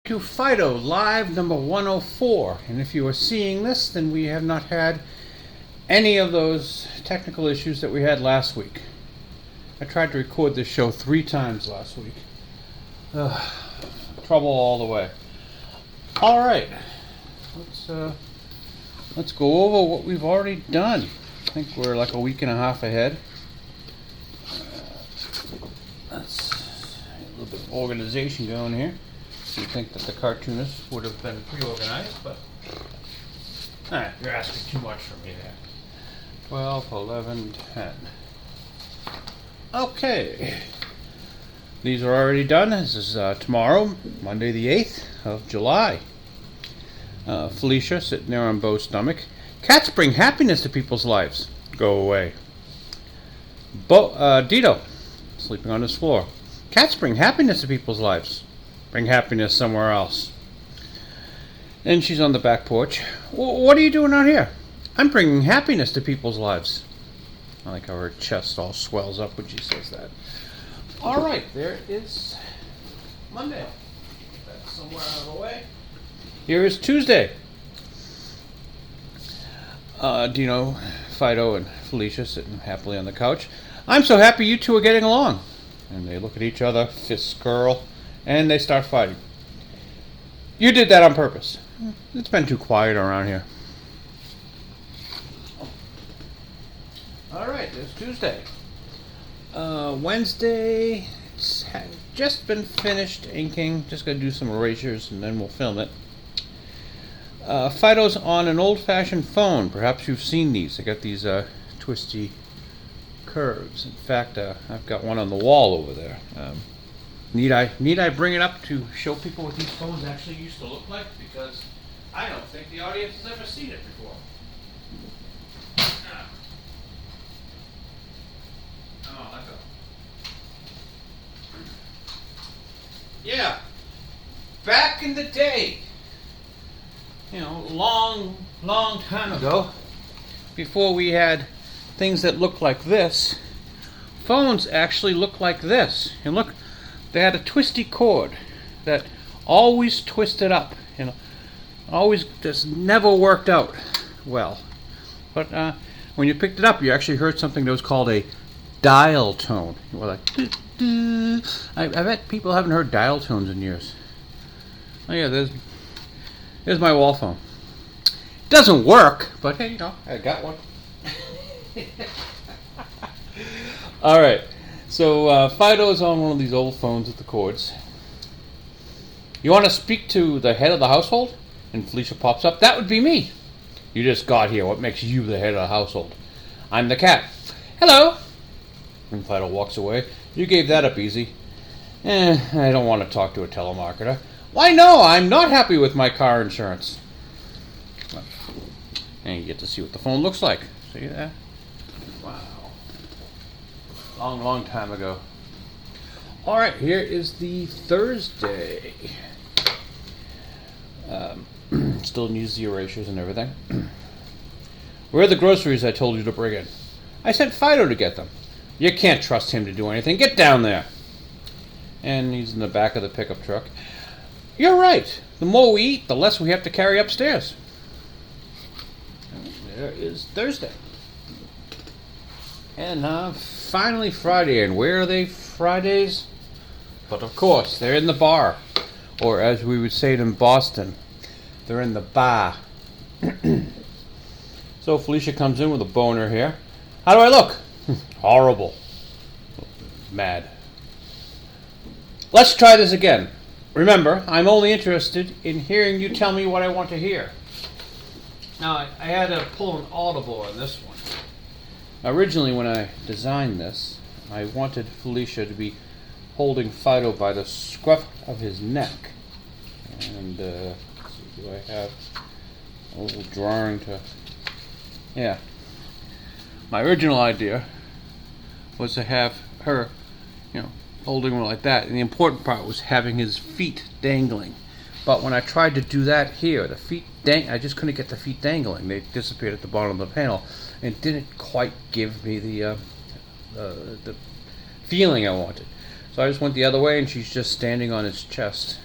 to Fido Live number 104. And if you are seeing this, then we have not had any of those technical issues that we had last week. I tried to record this show 3 times last week. Trouble all the way. All right, let's go over what we've already done. I think we're like a week and a half ahead. That's a little bit of organization going here. You'd think that the cartoonist would have been pre-organized, but you're asking too much from me there. 12, 11, 10. Okay. These are already done. This is tomorrow, Monday the 8th of July. Felicia sitting there on Bo's stomach. Cats bring happiness to people's lives. Go away. Dito, sleeping on his floor. Cats bring happiness to people's lives. Bring happiness somewhere else. And she's on the back porch. What are you doing out here? I'm bringing happiness to people's lives. I like how her chest all swells up when she says that. All right, there is Monday. That's somewhere out of the way. Here is Tuesday. Dino, Fido, and Felicia sitting happily on the couch. I'm so happy you two are getting along. And they look at each other, fists curl, and they start fighting. You did that on purpose. It's been too quiet around here. All right, there's Tuesday. Wednesday, it's just been finished inking. Just going to do some erasures and then we'll film it. Fido's on an old-fashioned phone. Perhaps you've seen these. I got these twisty curves. In fact, I've got one on the wall over there. Need I bring it up to show people what these phones actually used to look like? Because I don't think the audience has ever seen it before. Yeah, back in the day, long time ago, before we had things that looked like this, phones actually looked like this. And look, they had a twisty cord that always twisted up, always just never worked out well. But when you picked it up, you actually heard something that was called a dial tone. You were like, I bet people haven't heard dial tones in years. Oh yeah, there's my wall phone. Doesn't work, but hey, I got one. All right, so Fido's on one of these old phones with the cords. You want to speak to the head of the household? And Felicia pops up. That would be me. You just got here. What makes you the head of the household? I'm the cat. Hello. And Fido walks away. You gave that up easy. I don't want to talk to a telemarketer. Why no, I'm not happy with my car insurance. And you get to see what the phone looks like. See that? Wow. Long time ago. Alright, here is the Thursday. Still needs the erasures and everything. Where are the groceries I told you to bring in? I sent Fido to get them. You can't trust him to do anything. Get down there. And he's in the back of the pickup truck. You're right. The more we eat, the less we have to carry upstairs. And there is Thursday. And finally Friday. And where are they Fridays? But of course, they're in the bar. Or as we would say it in Boston, they're in the bar. So Felicia comes in with a boner here. How do I look? Horrible. Mad. Let's try this again. Remember, I'm only interested in hearing you tell me what I want to hear. Now, I had to pull an audible on this one. Originally, when I designed this, I wanted Felicia to be holding Fido by the scruff of his neck. And, let's see, do I have a little drawing to... Yeah. My original idea was to have her, holding him like that. And the important part was having his feet dangling. But when I tried to do that here, the feet I just couldn't get the feet dangling. They disappeared at the bottom of the panel. And it didn't quite give me the feeling I wanted. So I just went the other way, and she's just standing on his chest.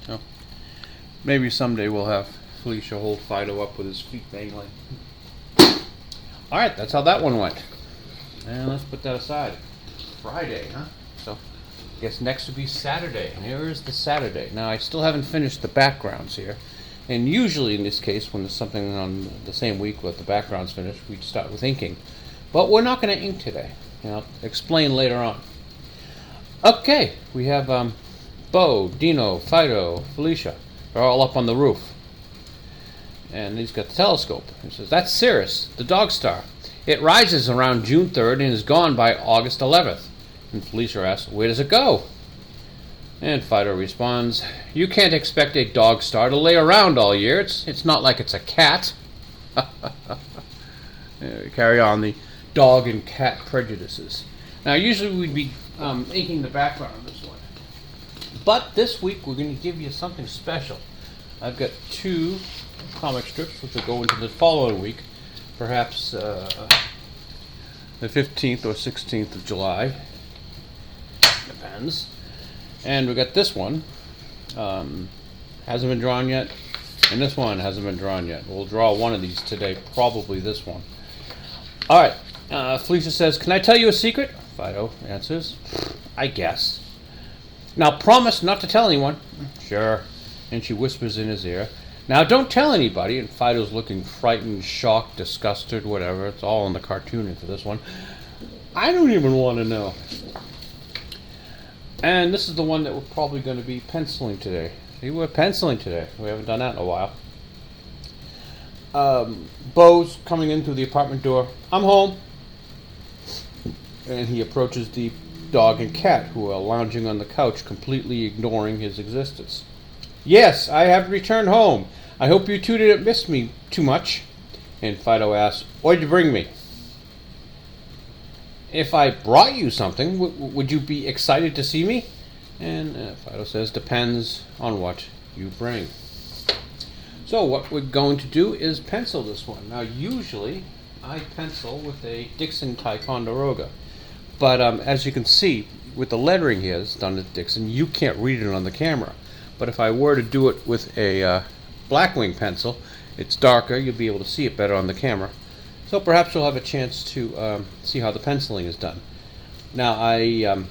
So Maybe someday we'll have Felicia hold Fido up with his feet dangling. Alright, that's how that one went. And let's put that aside. Friday, huh? So, I guess next would be Saturday. And here is the Saturday. Now, I still haven't finished the backgrounds here. And usually in this case, when there's something on the same week with the background's finished, we start with inking. But we're not going to ink today. I'll explain later on. Okay, we have Bo, Dino, Fido, Felicia. They're all up on the roof. And he's got the telescope. He says, "That's Sirius, the dog star. It rises around June 3rd and is gone by August 11th. And Felicia asks, "Where does it go?" And Fido responds, "You can't expect a dog star to lay around all year. It's not like it's a cat." We carry on the dog and cat prejudices. Now, usually we'd be inking the background of this one. But this week we're going to give you something special. I've got 2 comic strips which will go into the following week, perhaps the 15th or 16th of July. Depends. And we got this one. Hasn't been drawn yet. And this one hasn't been drawn yet. We'll draw one of these today, probably this one. Alright. Felicia says, "Can I tell you a secret?" Fido answers, "I guess." "Now promise not to tell anyone." "Sure." And she whispers in his ear, "Now don't tell anybody." And Fido's looking frightened, shocked, disgusted, whatever. It's all in the cartooning for this one. "I don't even want to know." And this is the one that we're probably going to be penciling today. See, we're penciling today. We haven't done that in a while. Bo's coming in through the apartment door. "I'm home." And he approaches the dog and cat, who are lounging on the couch, completely ignoring his existence. "Yes, I have returned home. I hope you two didn't miss me too much." And Fido asks, "What'd you bring me?" "If I brought you something, would you be excited to see me?" And Fido says, "Depends on what you bring." So what we're going to do is pencil this one. Now, usually I pencil with a Dixon Ticonderoga. But as you can see, with the lettering here, it's done with Dixon, you can't read it on the camera. But if I were to do it with a Blackwing pencil, it's darker, you'll be able to see it better on the camera. So perhaps you'll have a chance to see how the penciling is done. Now, I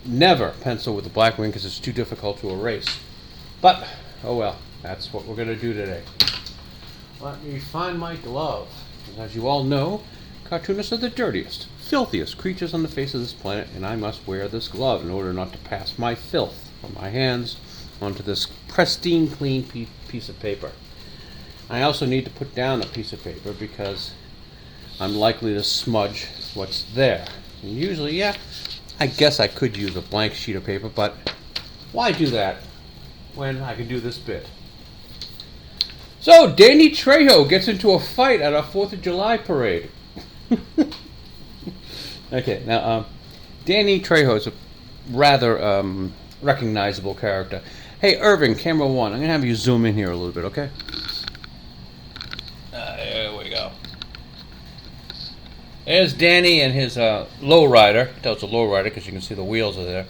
never pencil with the Blackwing because it's too difficult to erase. But, oh well, that's what we're going to do today. Let me find my glove. As you all know, cartoonists are the dirtiest, filthiest creatures on the face of this planet, and I must wear this glove in order not to pass my filth from my hands onto this pristine, clean piece of paper. I also need to put down a piece of paper because I'm likely to smudge what's there. And usually, yeah, I guess I could use a blank sheet of paper, but why do that when I can do this bit? So, Danny Trejo gets into a fight at a 4th of July parade. Okay, now, Danny Trejo is a rather recognizable character. Hey, Irving, camera 1, I'm going to have you zoom in here a little bit, okay? There we go. There's Danny and his lowrider. It's a lowrider because you can see the wheels are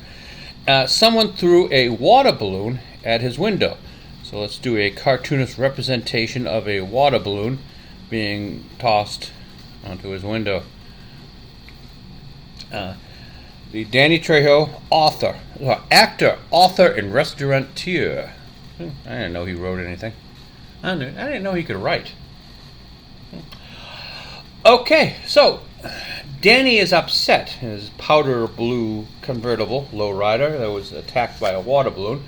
there. Someone threw a water balloon at his window. So let's do a cartoonist representation of a water balloon being tossed onto his window. The Danny Trejo, actor, author, and restaurateur. I didn't know he wrote anything. I didn't know he could write. Okay, so Danny is upset in his powder blue convertible lowrider that was attacked by a water balloon.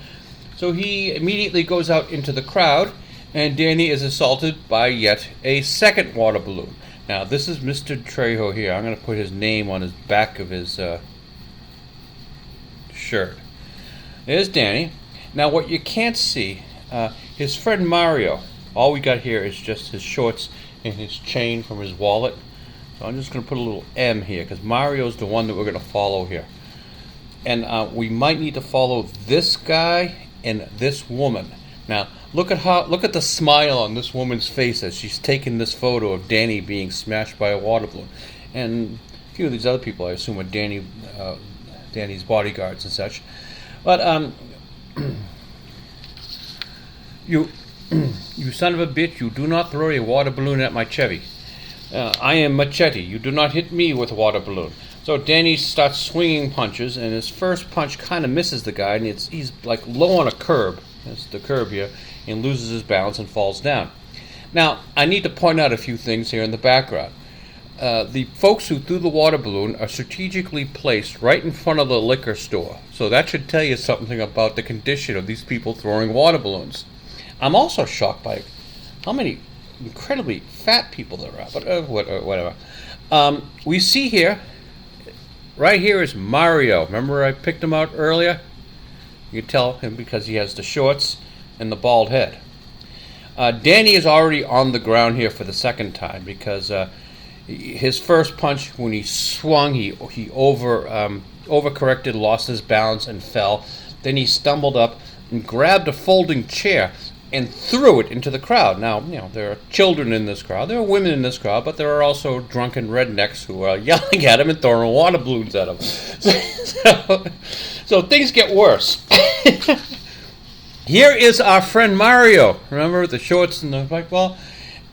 So he immediately goes out into the crowd, and Danny is assaulted by yet a second water balloon. Now, this is Mr. Trejo here. I'm going to put his name on his back of his shirt. There's Danny. Now, what you can't see, his friend Mario, all we got here is just his shorts and his chain from his wallet. So I'm just going to put a little M here, because Mario's the one that we're going to follow here. And we might need to follow this guy and this woman. Now, look at the smile on this woman's face as she's taking this photo of Danny being smashed by a water balloon. And a few of these other people, I assume, are Danny's bodyguards and such. But You, you son of a bitch, you do not throw a water balloon at my Chevy. I am Machete. You do not hit me with a water balloon. So Danny starts swinging punches, and his first punch kind of misses the guy, and he's like low on a curb. That's the curb here, and loses his balance and falls down. Now, I need to point out a few things here in the background. The folks who threw the water balloon are strategically placed right in front of the liquor store. So that should tell you something about the condition of these people throwing water balloons. I'm also shocked by how many incredibly fat people there are, but whatever. We see here, right here is Mario. Remember I picked him out earlier? You can tell him because he has the shorts and the bald head. Danny is already on the ground here for the second time because his first punch, when he swung, he overcorrected, lost his balance, and fell. Then he stumbled up and grabbed a folding chair and threw it into the crowd. Now, there are children in this crowd, there are women in this crowd, but there are also drunken rednecks who are yelling at him and throwing water balloons at him. So things get worse. Here is our friend Mario. Remember the shorts and the black ball?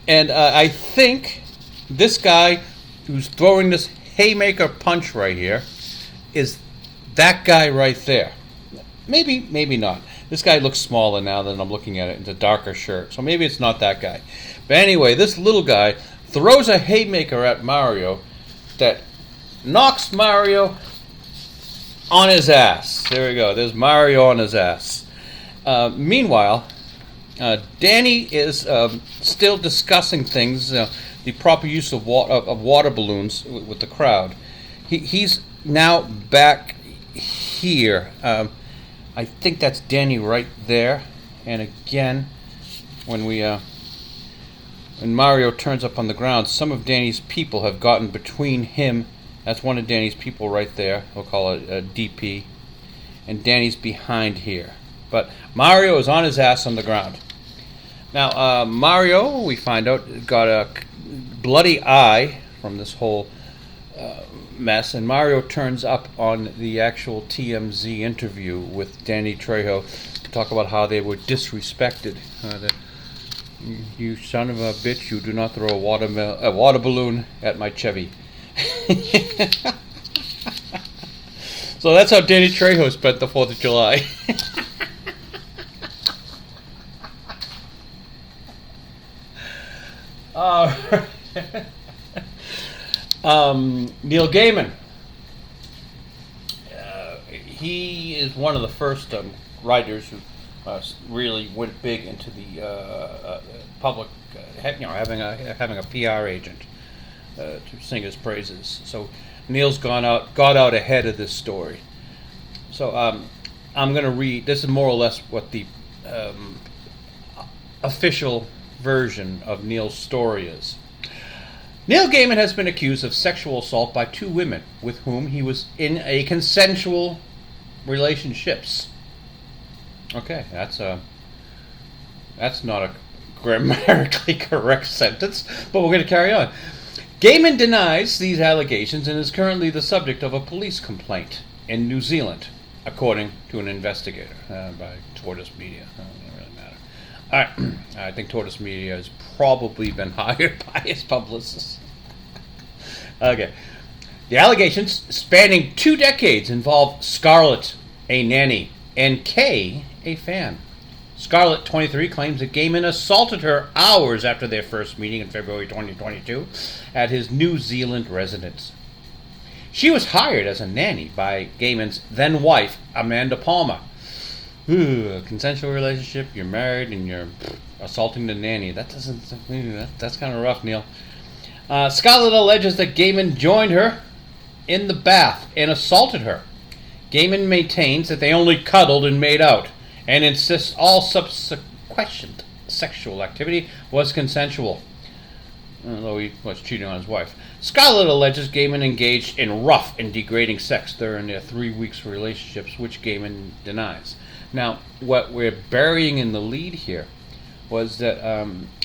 And I think this guy who's throwing this haymaker punch right here is that guy right there. Maybe, maybe not. This guy looks smaller now than I'm looking at it. It's a darker shirt. So maybe it's not that guy. But anyway, this little guy throws a haymaker at Mario that knocks Mario on his ass. There we go. There's Mario on his ass. Meanwhile, Danny is still discussing things, the proper use of water balloons with the crowd. He's now back here. I think that's Danny right there. And again, when Mario turns up on the ground, some of Danny's people have gotten between him. That's one of Danny's people right there. We'll call it a DP. And Danny's behind here. But Mario is on his ass on the ground. Now, Mario, we find out, got a bloody eye from this whole mess, and Mario turns up on the actual TMZ interview with Danny Trejo to talk about how they were disrespected. You son of a bitch, you do not throw a water balloon at my Chevy. So that's how Danny Trejo spent the 4th of July. Neil Gaiman. He is one of the first writers who really went big into the public, having a PR agent to sing his praises. So Neil's got out ahead of this story. So I'm going to read. This is more or less what the official version of Neil's story is. Neil Gaiman has been accused of sexual assault by 2 women with whom he was in a consensual relationships. Okay, that's not a grammatically correct sentence, but we're going to carry on. Gaiman denies these allegations and is currently the subject of a police complaint in New Zealand, according to an investigator by Tortoise Media. Doesn't really matter. All right, I think Tortoise Media has probably been hired by his publicist. Okay. The allegations, spanning 2 decades, involve Scarlett, a nanny, and Kay, a fan. Scarlett, 23, claims that Gaiman assaulted her hours after their first meeting in February 2022 at his New Zealand residence. She was hired as a nanny by Gaiman's then-wife, Amanda Palmer. A consensual relationship, you're married, and you're assaulting the nanny. That's kind of rough, Neil. Scarlett alleges that Gaiman joined her in the bath and assaulted her. Gaiman maintains that they only cuddled and made out, and insists all subsequent sexual activity was consensual, although he was cheating on his wife. Scarlett alleges Gaiman engaged in rough and degrading sex during their 3 weeks relationships, which Gaiman denies. Now, what we're burying in the lead here was that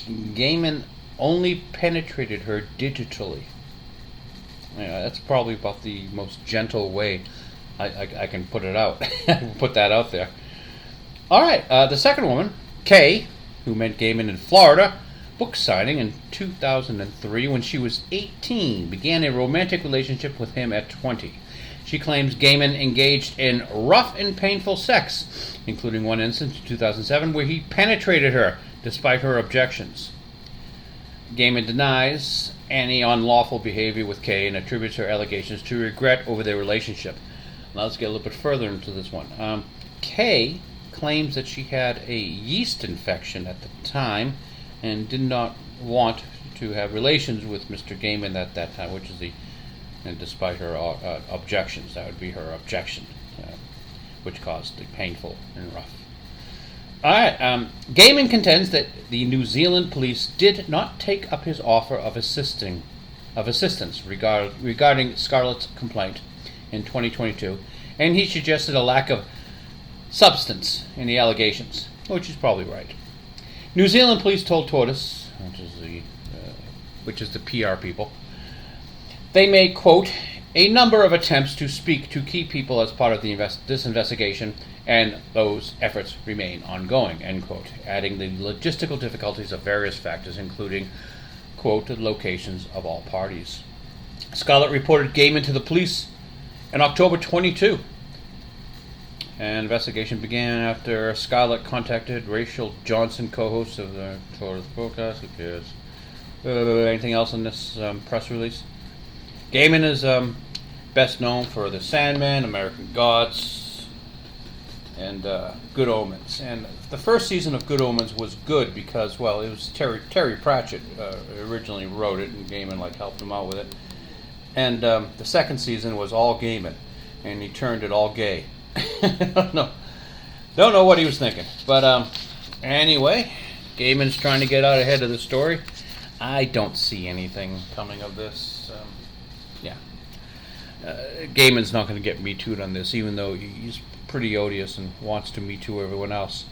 Gaiman only penetrated her digitally. That's probably about the most gentle way I can put it out. Put that out there. All right, the second woman, Kay, who met Gaiman in Florida, book signing in 2003 when she was 18, began a romantic relationship with him at 20. She claims Gaiman engaged in rough and painful sex, including one instance in 2007 where he penetrated her despite her objections. Gaiman denies any unlawful behavior with Kay and attributes her allegations to regret over their relationship. Now let's get a little bit further into this one. Kay claims that she had a yeast infection at the time and did not want to have relations with Mr. Gaiman at that time, which is and despite her objections, that would be her objection, which caused the painful and rough. All right. Gaiman contends that the New Zealand police did not take up his offer of assistance regarding Scarlett's complaint in 2022, and he suggested a lack of substance in the allegations, which is probably right. New Zealand police told Tortoise, which is the PR people, they made, quote, a number of attempts to speak to key people as part of this investigation, and those efforts remain ongoing, end quote, adding the logistical difficulties of various factors, including, quote, the locations of all parties. Scarlett reported Gaiman to the police in October 22. An investigation began after Scarlett contacted Rachel Johnson, co-host of the Tortoise podcast. Who cares? Anything else in this press release? Gaiman is best known for The Sandman, American Gods, and Good Omens. And the first season of Good Omens was good because, well, it was Terry Pratchett originally wrote it, and Gaiman helped him out with it. And the second season was all Gaiman, and he turned it all gay. Don't know what he was thinking. But anyway, Gaiman's trying to get out ahead of the story. I don't see anything coming of this. Gaiman's not going to get Me Too'd on this, even though he's pretty odious and wants to Me Too everyone else.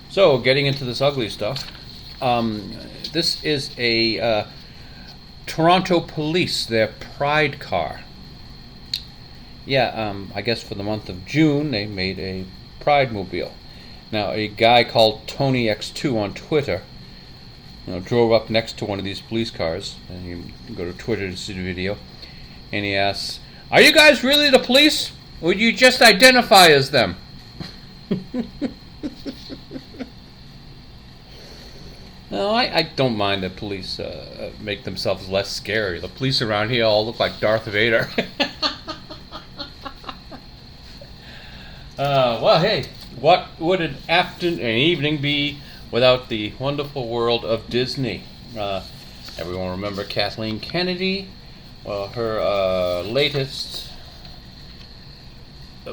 So, getting into this ugly stuff. This is a Toronto police, their Pride car. I guess for the month of June, they made a Pride mobile. Now, a guy called TonyX2 on Twitter, drove up next to one of these police cars, and you can go to Twitter to see the video, and he asks, "Are you guys really the police, or do you just identify as them?" No, I don't mind that police make themselves less scary. The police around here all look like Darth Vader. Well, hey, what would an evening be without the wonderful world of Disney? Everyone remember Kathleen Kennedy? Well, her latest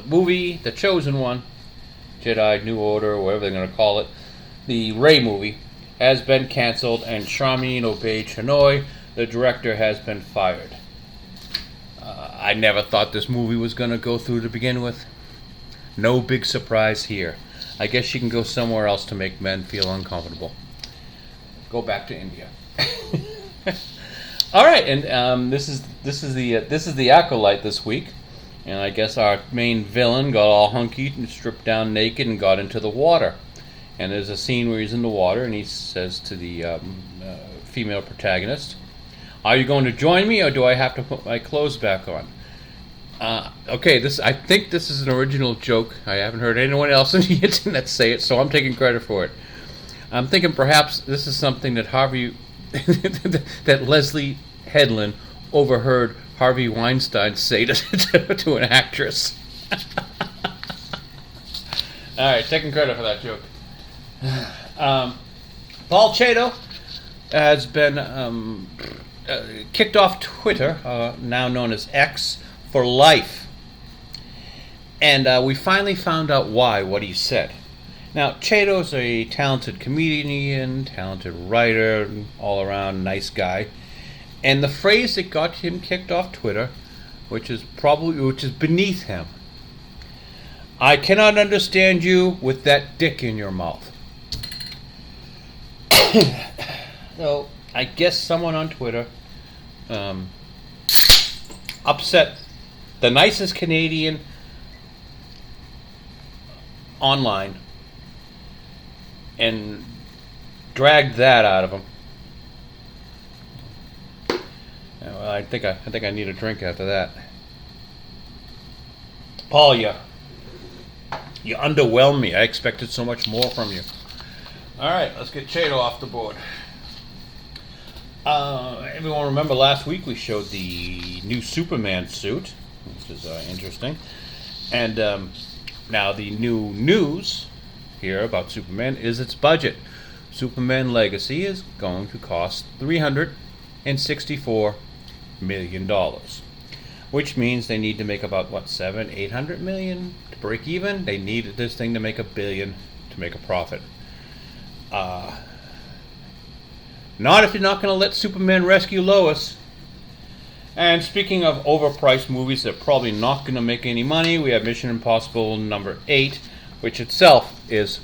movie, The Chosen One, Jedi New Order, or whatever they're going to call it, the Rey movie, has been canceled, and Charmin Obey-Chenoy, the director, has been fired. I never thought this movie was going to go through to begin with. No big surprise here. I guess she can go somewhere else to make men feel uncomfortable. Go back to India. All right, and this is the acolyte this week, and I guess our main villain got all hunky and stripped down naked and got into the water. And there's a scene where he's in the water, and he says to the female protagonist, "Are you going to join me, or do I have to put my clothes back on?" Okay, I think this is an original joke. I haven't heard anyone else on the internet say it, so I'm taking credit for it. I'm thinking perhaps this is something that that Leslie Headland overheard Harvey Weinstein say to an actress. All right, taking credit for that joke. Paul Cheto has been kicked off Twitter, now known as X, for life. And we finally found out what he said. Now, Cheto's a talented comedian, talented writer, all-around nice guy. And the phrase that got him kicked off Twitter, which is beneath him: "I cannot understand you with that dick in your mouth." So, I guess someone on Twitter upset the nicest Canadian online and dragged that out of him. Well, I think I need a drink after that. Paul, you underwhelmed me. I expected so much more from you. All right, let's get Trejo off the board. Everyone remember last week we showed the new Superman suit, which is interesting. And now the new news here about Superman is its budget. Superman Legacy is going to cost $364 million, which means they need to make about $700-800 million to break even. They need this thing to make $1 billion to make a profit. Not if you're not going to let Superman rescue Lois. And speaking of overpriced movies that are probably not going to make any money, we have Mission Impossible number 8, which itself is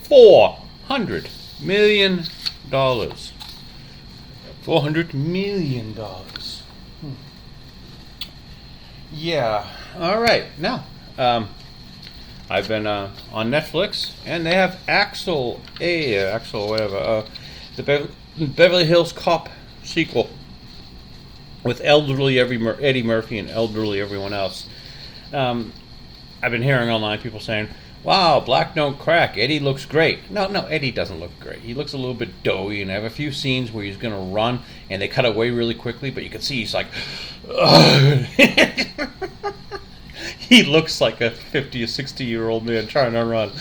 $400 million. $400 million. Yeah. All right. Now, I've been on Netflix, and they have Axel, whatever, the Beverly Hills Cop sequel with elderly Eddie Murphy and elderly everyone else. I've been hearing online people saying, "Wow, black don't crack. Eddie looks great." No, Eddie doesn't look great. He looks a little bit doughy, and I have a few scenes where he's going to run, and they cut away really quickly, but you can see he's like, he looks like a 50 or 60-year-old man trying to run.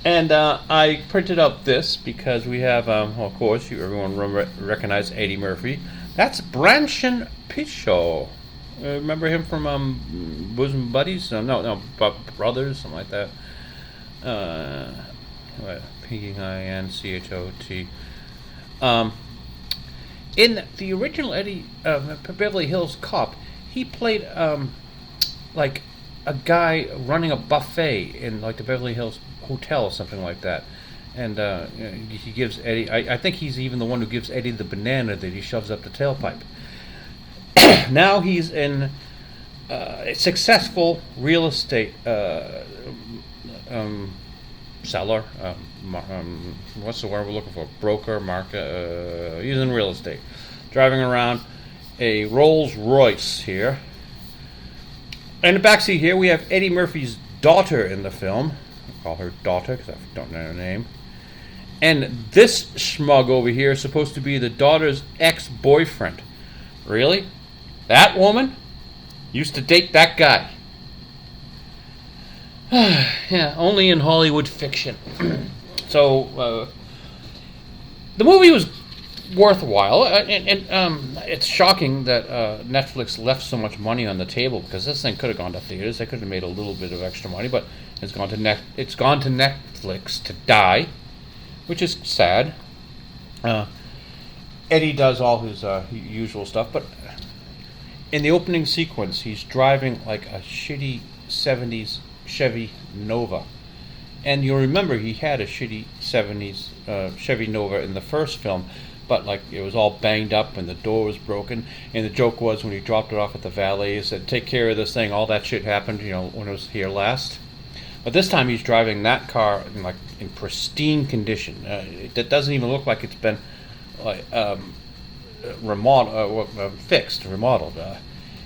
And I printed out this because we have, of course, everyone recognize Eddie Murphy. That's Branson Pinchot. Remember him from Bosom Buddies? No, Brothers, something like that. Pinchot. In the original Eddie Beverly Hills Cop, he played like a guy running a buffet in like the Beverly Hills Hotel or something like that. And he gives Eddie, I think he's even the one who gives Eddie the banana that he shoves up the tailpipe. Now he's in a successful real estate seller. What's the word we're looking for? Broker, market. He's in real estate. Driving around a Rolls Royce here. In the backseat here, we have Eddie Murphy's daughter in the film. I'll call her daughter because I don't know her name. And this schmug over here is supposed to be the daughter's ex-boyfriend. Really? That woman used to date that guy. Yeah, only in Hollywood fiction. So, the movie was worthwhile, and it's shocking that Netflix left so much money on the table, because this thing could have gone to theaters. They could have made a little bit of extra money, but it's gone to Netflix to die, which is sad. Eddie does all his usual stuff, but in the opening sequence, he's driving like a shitty 70s Chevy Nova. And you'll remember he had a shitty 70s Chevy Nova in the first film, but like it was all banged up and the door was broken. And the joke was when he dropped it off at the valet, he said, "Take care of this thing. All that shit happened, when it was here last." But this time he's driving that car in pristine condition. It doesn't even look like it's been remodeled.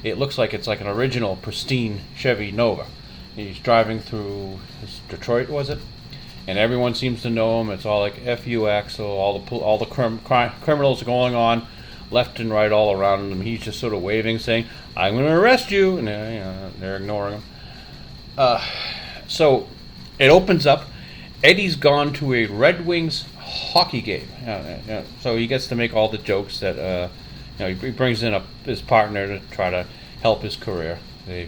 It looks like it's like an original pristine Chevy Nova. He's driving through Detroit, was it? And everyone seems to know him. It's all like "F you, Axel." All the criminals are going on left and right all around him. He's just sort of waving, saying, "I'm going to arrest you," and they're ignoring him. So it opens up. Eddie's gone to a Red Wings hockey game. So he gets to make all the jokes that he brings in his partner to try to help his career. He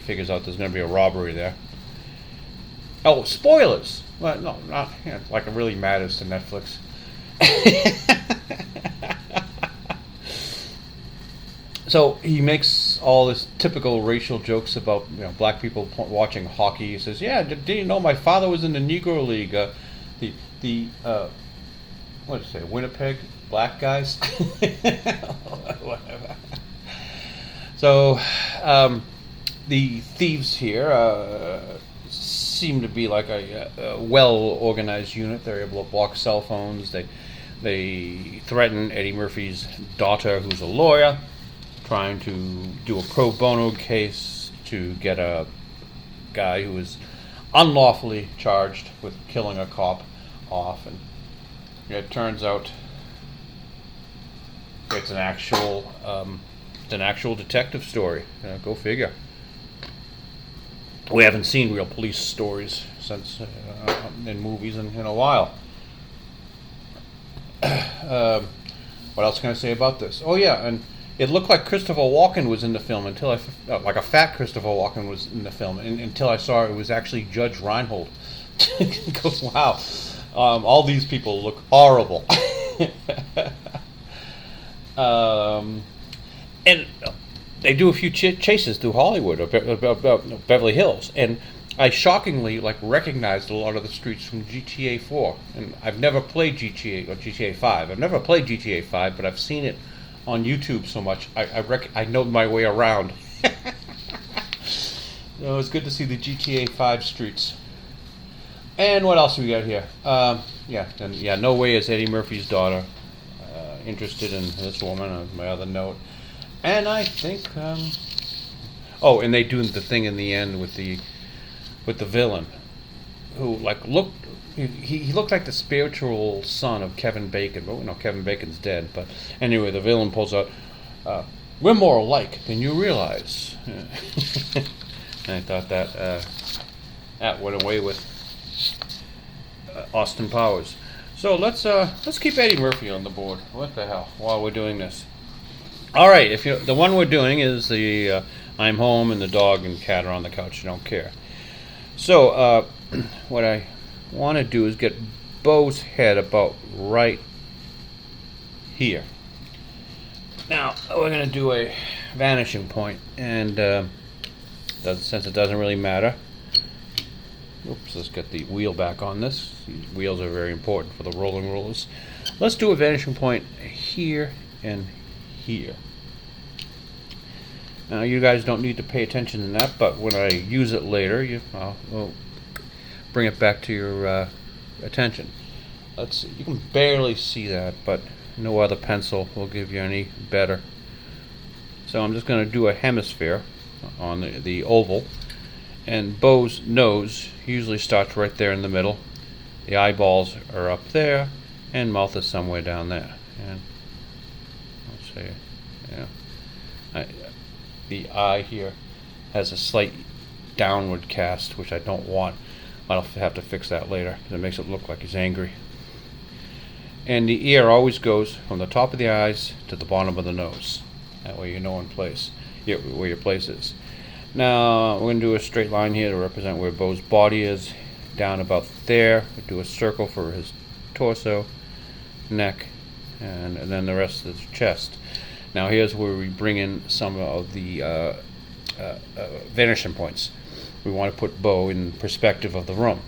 figures out there's going to be a robbery there. Oh, spoilers! Well, no, not like it really matters to Netflix. So he makes all this typical racial jokes about black people watching hockey. He says, "Yeah, did you know my father was in the Negro League? What did you say? Winnipeg black guys." Whatever. So the thieves here seem to be like a well-organized unit. They're able to block cell phones. They threaten Eddie Murphy's daughter, who's a lawyer, trying to do a pro bono case to get a guy who was unlawfully charged with killing a cop off, and it turns out it's an actual detective story. Go figure. We haven't seen real police stories since in movies in a while. What else can I say about this? Oh yeah, and it looked like Christopher Walken was in the film until like a fat Christopher Walken was in the film, until I saw it was actually Judge Reinhold. Goes, wow, all these people look horrible. And they do a few chases through Hollywood or Beverly Hills, and I shockingly recognized a lot of the streets from GTA 4. And I've never played GTA or GTA 5. I've never played GTA 5, but I've seen it on YouTube so much. I know my way around. It was good to see the GTA 5 streets. And what else have we got here? No way is Eddie Murphy's daughter interested in this woman, on my other note. And I think, and they do the thing in the end with the villain, who looked, he looked like the spiritual son of Kevin Bacon, but we know Kevin Bacon's dead. But anyway, the villain pulls out, "We're more alike than you realize." And I thought that went away with Austin Powers. So let's keep Eddie Murphy on the board. What the hell? While we're doing this. All right, the one we're doing is the I'm home and the dog and cat are on the couch. You don't care. So what I want to do is get Bo's head about right here. Now we're going to do a vanishing point, and since it doesn't really matter. Oops, let's get the wheel back on this. These wheels are very important for the rolling rollers. Let's do a vanishing point here and here. Now you guys don't need to pay attention to that, but when I use it later, I'll bring it back to your attention. Let's see. You can barely see that, but no other pencil will give you any better. So I'm just going to do a hemisphere on the oval, and Bo's nose usually starts right there in the middle. The eyeballs are up there, and mouth is somewhere down there. And let's see, the eye here has a slight downward cast, which I don't want. I'll have to fix that later because it makes it look like he's angry. And the ear always goes from the top of the eyes to the bottom of the nose. That way you know where your place is. Now we're going to do a straight line here to represent where Bo's body is, down about there. We do a circle for his torso, neck, and then the rest of his chest. Now here's where we bring in some of the vanishing points. We want to put Bo in perspective of the room.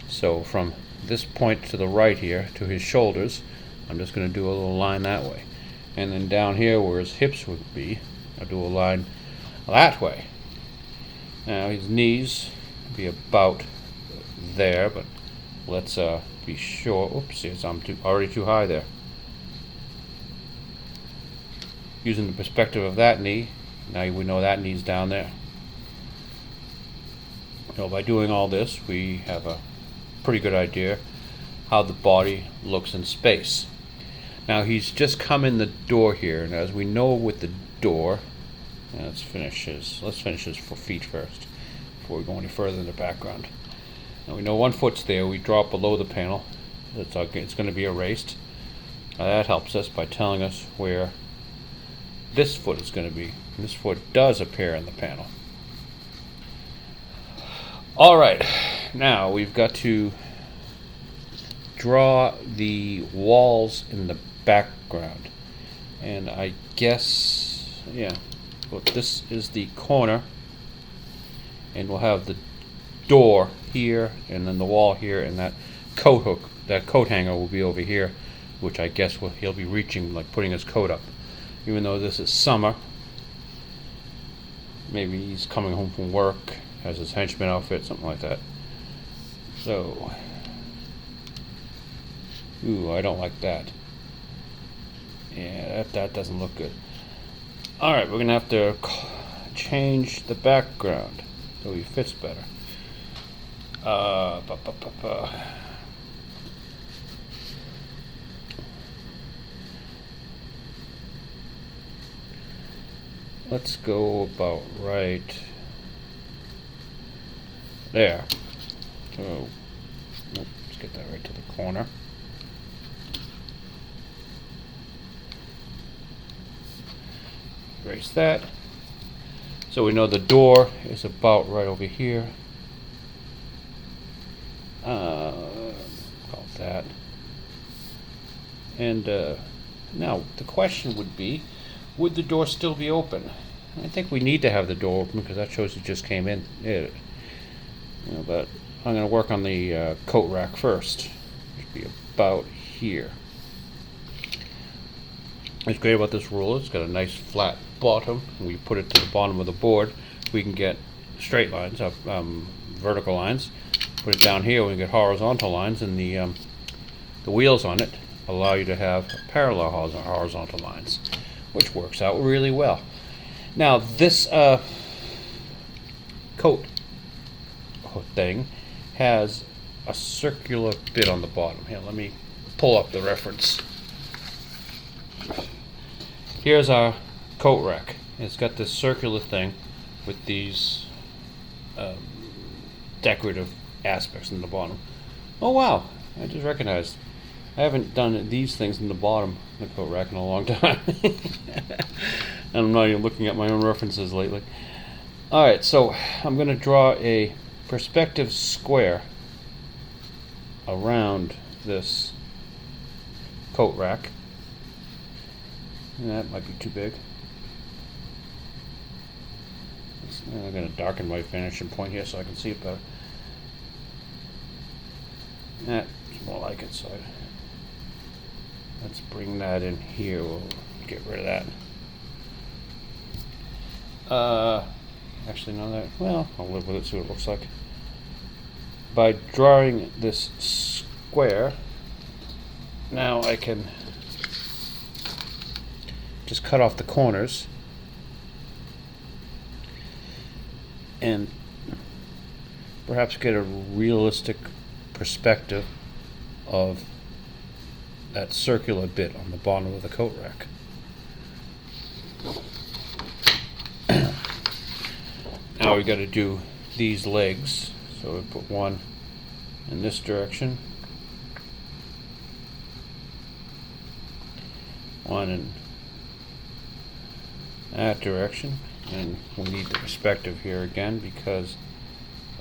So from this point to the right here to his shoulders, I'm just going to do a little line that way. And then down here where his hips would be, I'll do a line that way. Now his knees be about there, but let's be sure. Oops, I'm already too high there. Using the perspective of that knee, now we know that knee's down there. So by doing all this, we have a pretty good idea how the body looks in space. Now he's just come in the door here, and as we know with the door, let's finish his feet first before we go any further in the background. Now we know one foot's there. We drop below the panel. It's going to be erased. Now that helps us by telling us where this foot is going to be. And this foot does appear in the panel. All right, now we've got to draw the walls in the background, and I guess this is the corner, and we'll have the door here, and then the wall here, and that coat hook, that coat hanger will be over here, which I guess he'll be reaching, like putting his coat up. Even though this is summer, maybe he's coming home from work, has his henchman outfit, something like that. So, ooh, I don't like that. Yeah, that doesn't look good. Alright, we're gonna have to change the background so he fits better. Let's go about right there. So, let's get that right to the corner. Erase that. So we know the door is about right over here. Call it that. And now the question would be, would the door still be open? I think we need to have the door open because that shows it just came in. But I'm going to work on the coat rack first. It should be about here. What's great about this ruler, it's got a nice flat bottom. When we put it to the bottom of the board, we can get straight lines, vertical lines. Put it down here, we can get horizontal lines, and the wheels on it allow you to have parallel horizontal lines, which works out really well. Now this coat thing has a circular bit on the bottom. Here, let me pull up the reference. Here's our coat rack. It's got this circular thing with these decorative aspects in the bottom. Oh wow, I just recognized. I haven't done these things in the bottom of the coat rack in a long time. And I'm not even looking at my own references lately. Alright, so I'm going to draw a perspective square around this coat rack. That might be too big. I'm going to darken my vanishing point here so I can see it better. That's more like it, so let's bring that in here. We'll get rid of that. Actually, no, well, I'll live with it, see what it looks like. By drawing this square, now I can just cut off the corners and perhaps get a realistic perspective of that circular bit on the bottom of the coat rack. Now we got to do these legs, so we put one in this direction, one in that direction, and we need the perspective here again because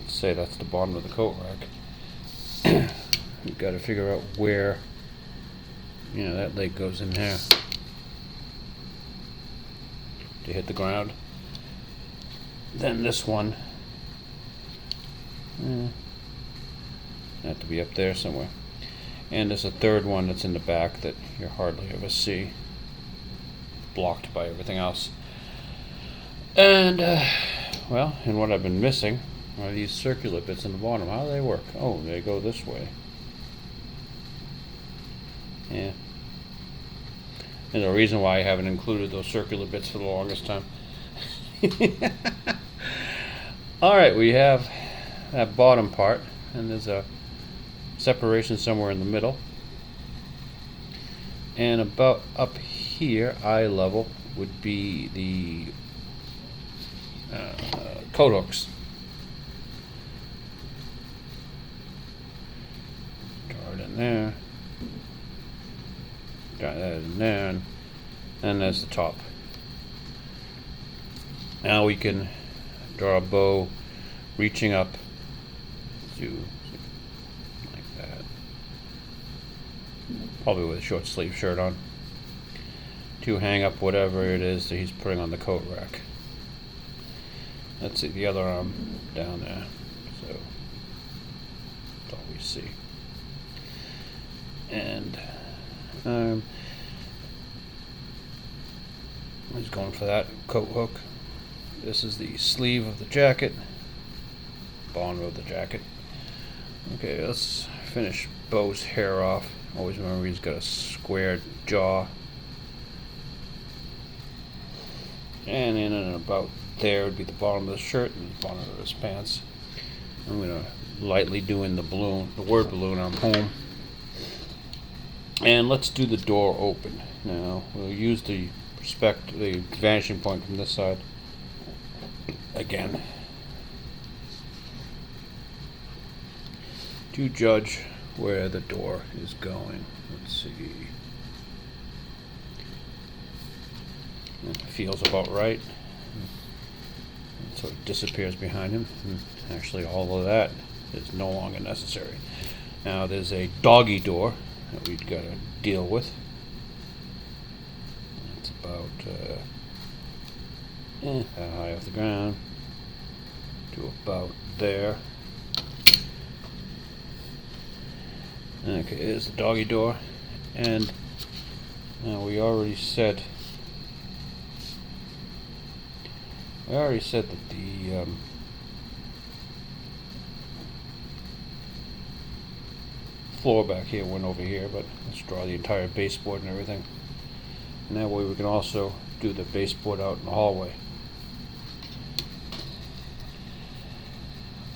let's say that's the bottom of the coat rack. You've got to figure out where that leg goes in there to hit the ground. Then this one have to be up there somewhere, and there's a third one that's in the back that you hardly ever see, blocked by everything else. And well, and what I've been missing are these circular bits in the bottom. How do they work? Oh, they go this way. Yeah. There's a reason why I haven't included those circular bits for the longest time. Alright, we have that bottom part, and there's a separation somewhere in the middle. And about up here, eye level, would be the coat hooks. Draw it in there. Got that in there, and there's the top. Now we can draw a bow reaching up to like that. Probably with a short sleeve shirt on. To hang up whatever it is that he's putting on the coat rack. Let's see the other arm down there. So that's all we see. And he's going for that coat hook. This is the sleeve of the jacket, bottom of the jacket. Okay, let's finish Bo's hair off. Always remember he's got a square jaw. And in and about there would be the bottom of the shirt and the bottom of his pants. I'm going to lightly do in the balloon, the word balloon, I'm home. And let's do the door open. Now, we'll use the vanishing point from this side again to judge where the door is going. Let's see. It feels about right. So it disappears behind him. Actually, all of that is no longer necessary. Now there's a doggy door that we've got to deal with. It's about that high off the ground to about there. Okay, here's the doggy door, and we already said that the floor back here went over here, but let's draw the entire baseboard and everything, and that way we can also do the baseboard out in the hallway.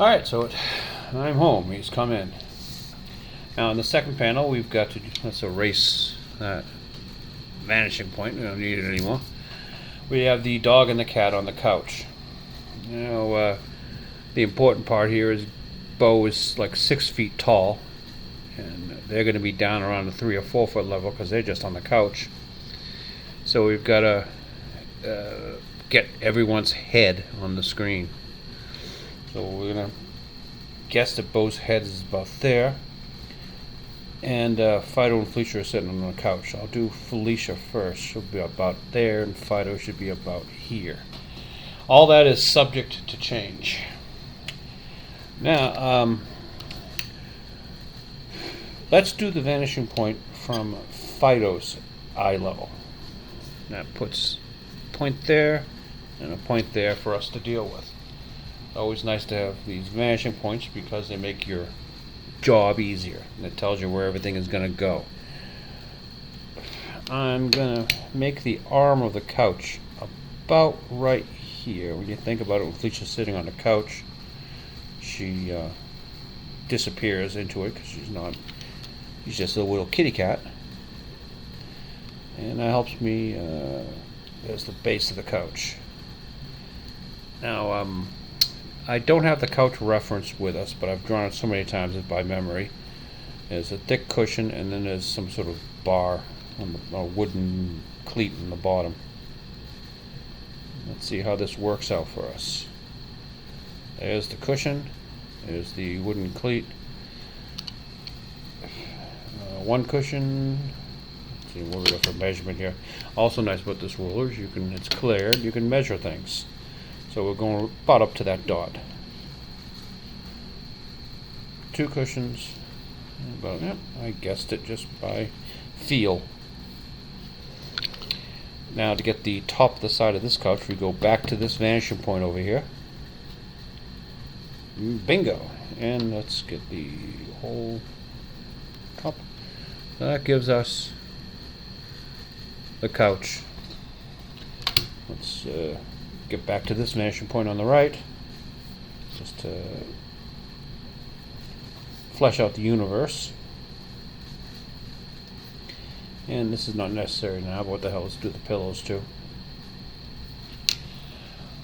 Alright, so I'm home. He's come in. Now in the second panel we've got to, let's erase that vanishing point, we don't need it anymore. We have the dog and the cat on the couch. The important part here is Bo is like 6 feet tall, and they're going to be down around the 3 or 4 foot level because they're just on the couch. So we've got to get everyone's head on the screen. So we're going to guess that Bo's head is about there, and Fido and Felicia are sitting on the couch. I'll do Felicia first. She'll be about there, and Fido should be about here. All that is subject to change. Now, let's do the vanishing point from Fido's eye level. That puts a point there and a point there for us to deal with. Always nice to have these vanishing points because they make your job easier, and it tells you where everything is going to go. I'm going to make the arm of the couch about right here. When you think about it, when Felicia's sitting on the couch, she disappears into it because she's just a little kitty cat, and that helps me. There's the base of the couch. Now I don't have the couch reference with us, but I've drawn it so many times it's by memory. There's a thick cushion, and then there's some sort of bar on a wooden cleat in the bottom. Let's see how this works out for us. There's the cushion. There's the wooden cleat. One cushion. Let's see what we got for measurement here. Also nice about this ruler is it's cleared. You can measure things. So we're going about up to that dot. 2 cushions. I guessed it just by feel. Now to get the top of the side of this couch, we go back to this vanishing point over here. Bingo! And let's get the whole top. That gives us the couch. Let's get back to this vanishing point on the right, just to flesh out the universe. And this is not necessary now, but what the hell, let's do the pillows too.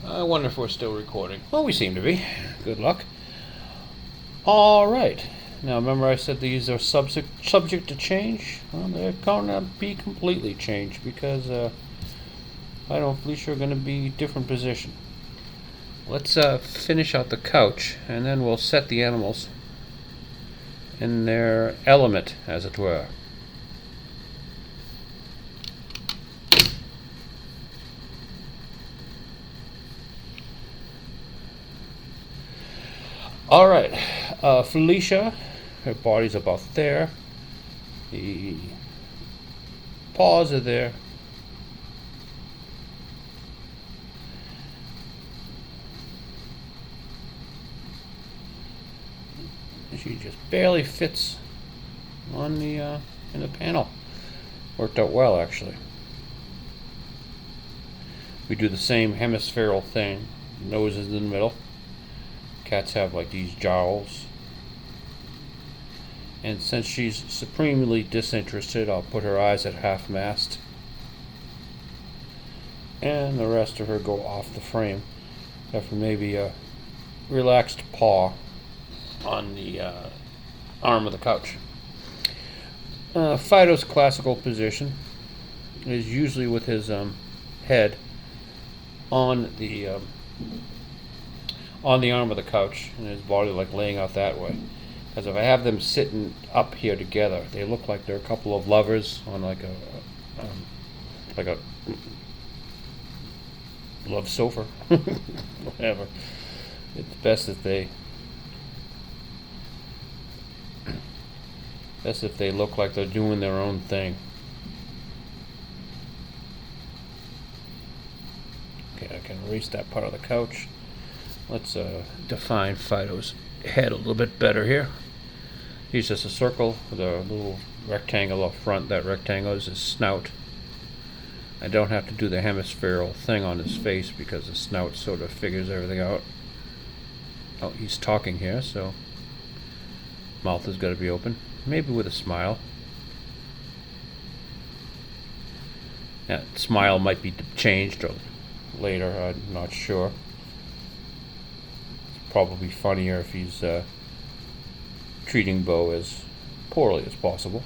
I wonder if we're still recording. Well, we seem to be. Good luck. Alright, now remember I said these are subject to change? Well, they're going to be completely changed because Fido and Felicia are going to be different position. Let's finish out the couch, and then we'll set the animals in their element, as it were. Alright, Felicia, her body's about there. The paws are there. She just barely fits on the in the panel. Worked out well, actually. We do the same hemispherical thing. Nose is in the middle. Cats have like these jowls. And since she's supremely disinterested, I'll put her eyes at half mast. And the rest of her go off the frame. After maybe a relaxed paw on the arm of the couch. Fido's classical position is usually with his head on the arm of the couch and his body like laying out that way. Because if I have them sitting up here together, they look like they're a couple of lovers on like a love sofa, whatever. It's best if they look like they're doing their own thing. Okay, I can erase that part of the couch. Let's define Fido's head a little bit better here. He's just a circle with a little rectangle up front. That rectangle is his snout. I don't have to do the hemispherical thing on his face because the snout sort of figures everything out. Oh, he's talking here, so mouth has got to be open. Maybe with a smile. That smile might be changed or later, I'm not sure. It's probably funnier if he's treating Bo as poorly as possible.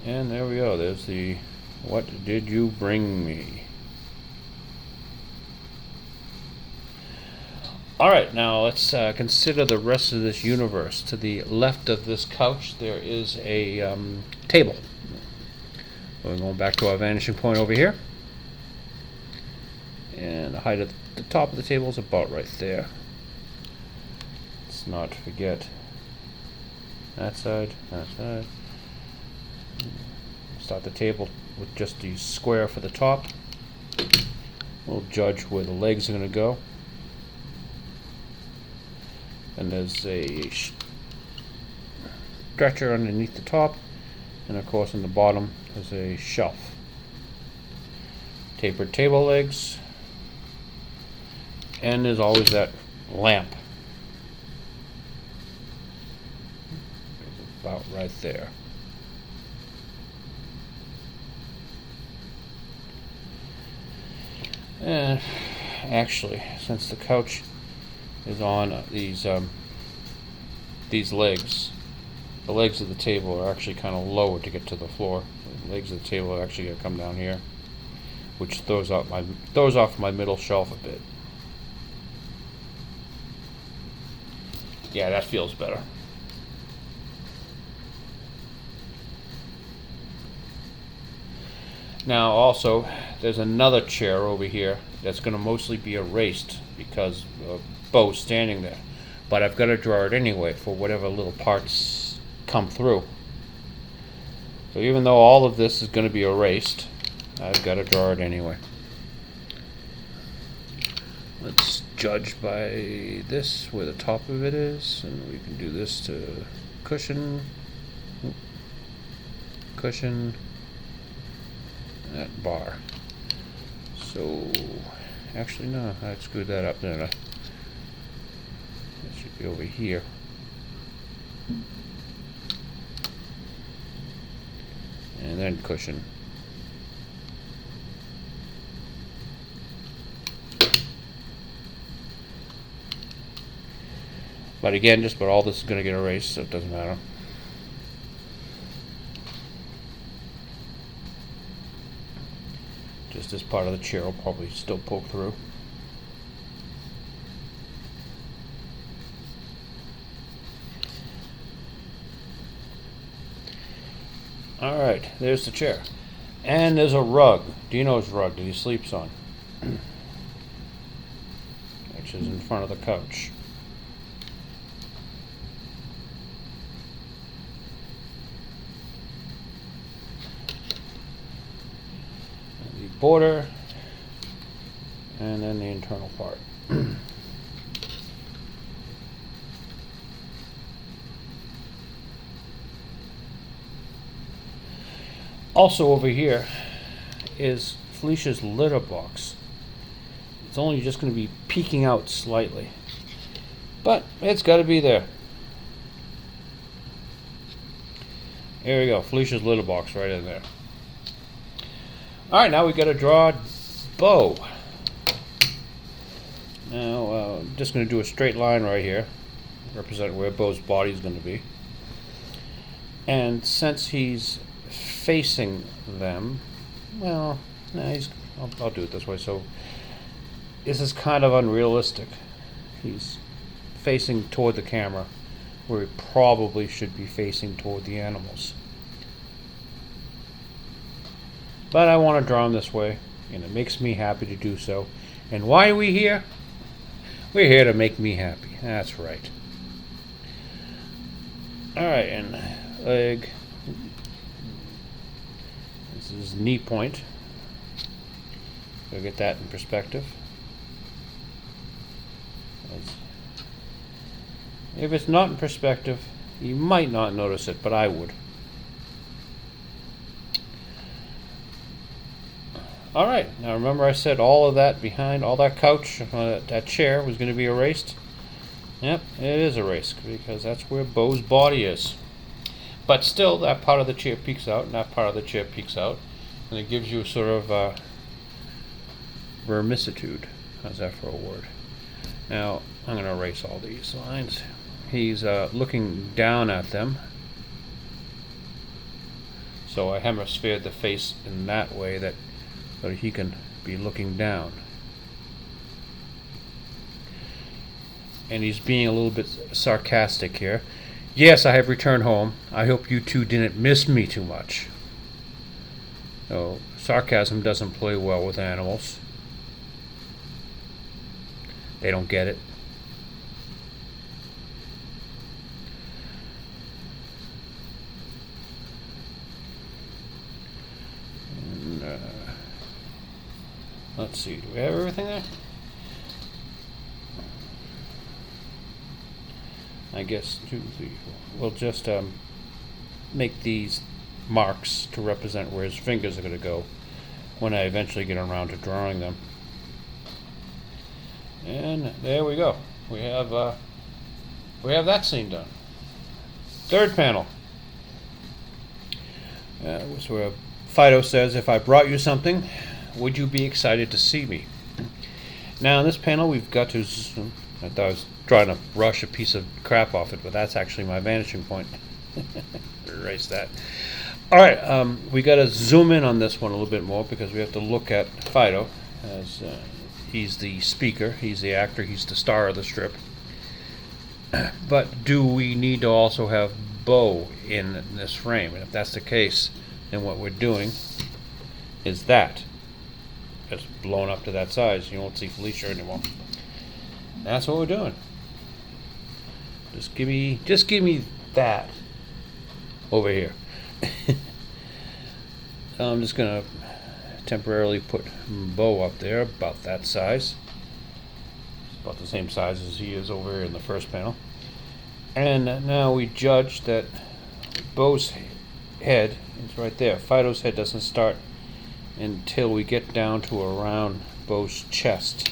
And there we go, there's the "What did you bring me?" Alright, now let's consider the rest of this universe. To the left of this couch there is a table. We're going back to our vanishing point over here. And the height of the top of the table is about right there. Let's not forget that side, that side. Start the table with just the square for the top. We'll judge where the legs are going to go. And there's a stretcher underneath the top, and of course on the bottom there's a shelf. Tapered table legs, and there's always that lamp. It's about right there. And actually, since the couch is on these legs, the legs of the table are actually kind of lower to get to the floor. The legs of the table are actually going to come down here, which throws off my middle shelf a bit. Yeah, that feels better. Now also, there's another chair over here that's going to mostly be erased because Bo's standing there. But I've got to draw it anyway for whatever little parts come through. So even though all of this is going to be erased, I've got to draw it anyway. Let's judge by this, where the top of it is, and we can do this to cushion, that bar. So, actually no, I screwed that up, didn't I? That should be over here. And then cushion. But again, just about all this is going to get erased, so it doesn't matter. Just this part of the chair will probably still poke through. Alright, there's the chair. And there's a rug. Dino's rug that he sleeps on. Which is in front of the couch. Border, and then the internal part. Also over here is Felicia's litter box. It's only just going to be peeking out slightly, but it's got to be there. There we go, Felicia's litter box right in there. All right, now we got to draw Bo. Now, I'm just going to do a straight line right here, represent where Bo's body is going to be. And since he's facing them, well, no, I'll do it this way. So this is kind of unrealistic. He's facing toward the camera, where he probably should be facing toward the animals. But I want to draw him this way, and it makes me happy to do so. And why are we here? We're here to make me happy. That's right. Alright, and leg. This is knee point. Gotta get that in perspective. If it's not in perspective, you might not notice it, but I would. Alright, now remember I said all of that behind, all that couch, that chair was going to be erased? Yep, it is erased, because that's where Bo's body is. But still, that part of the chair peeks out, and that part of the chair peeks out, and it gives you a sort of vermicitude. How's that for a word? Now, I'm going to erase all these lines. He's looking down at them. So I hemisphered the face in that way so he can be looking down. And he's being a little bit sarcastic here. Yes, I have returned home. I hope you two didn't miss me too much. So, sarcasm doesn't play well with animals. They don't get it. And, let's see, do we have everything there? I guess 2, 3, 4. We'll just make these marks to represent where his fingers are going to go when I eventually get around to drawing them. And there we go. We have that scene done. Third panel. Was where Fido says, "If I brought you something, would you be excited to see me?" Now in this panel we've got to I thought I was trying to rush a piece of crap off it, but that's actually my vanishing point. Erase that. Alright, we got to zoom in on this one a little bit more because we have to look at Fido as he's the speaker, he's the actor, he's the star of the strip. But do we need to also have Bo in this frame? And if that's the case, then what we're doing is that. It's blown up to that size. You won't see Felicia anymore. That's what we're doing. Just give me that over here. I'm just gonna temporarily put Bo up there, about that size. It's about the same size as he is over here in the first panel. And now we judge that Bo's head is right there. Fido's head doesn't start until we get down to around Bo's chest.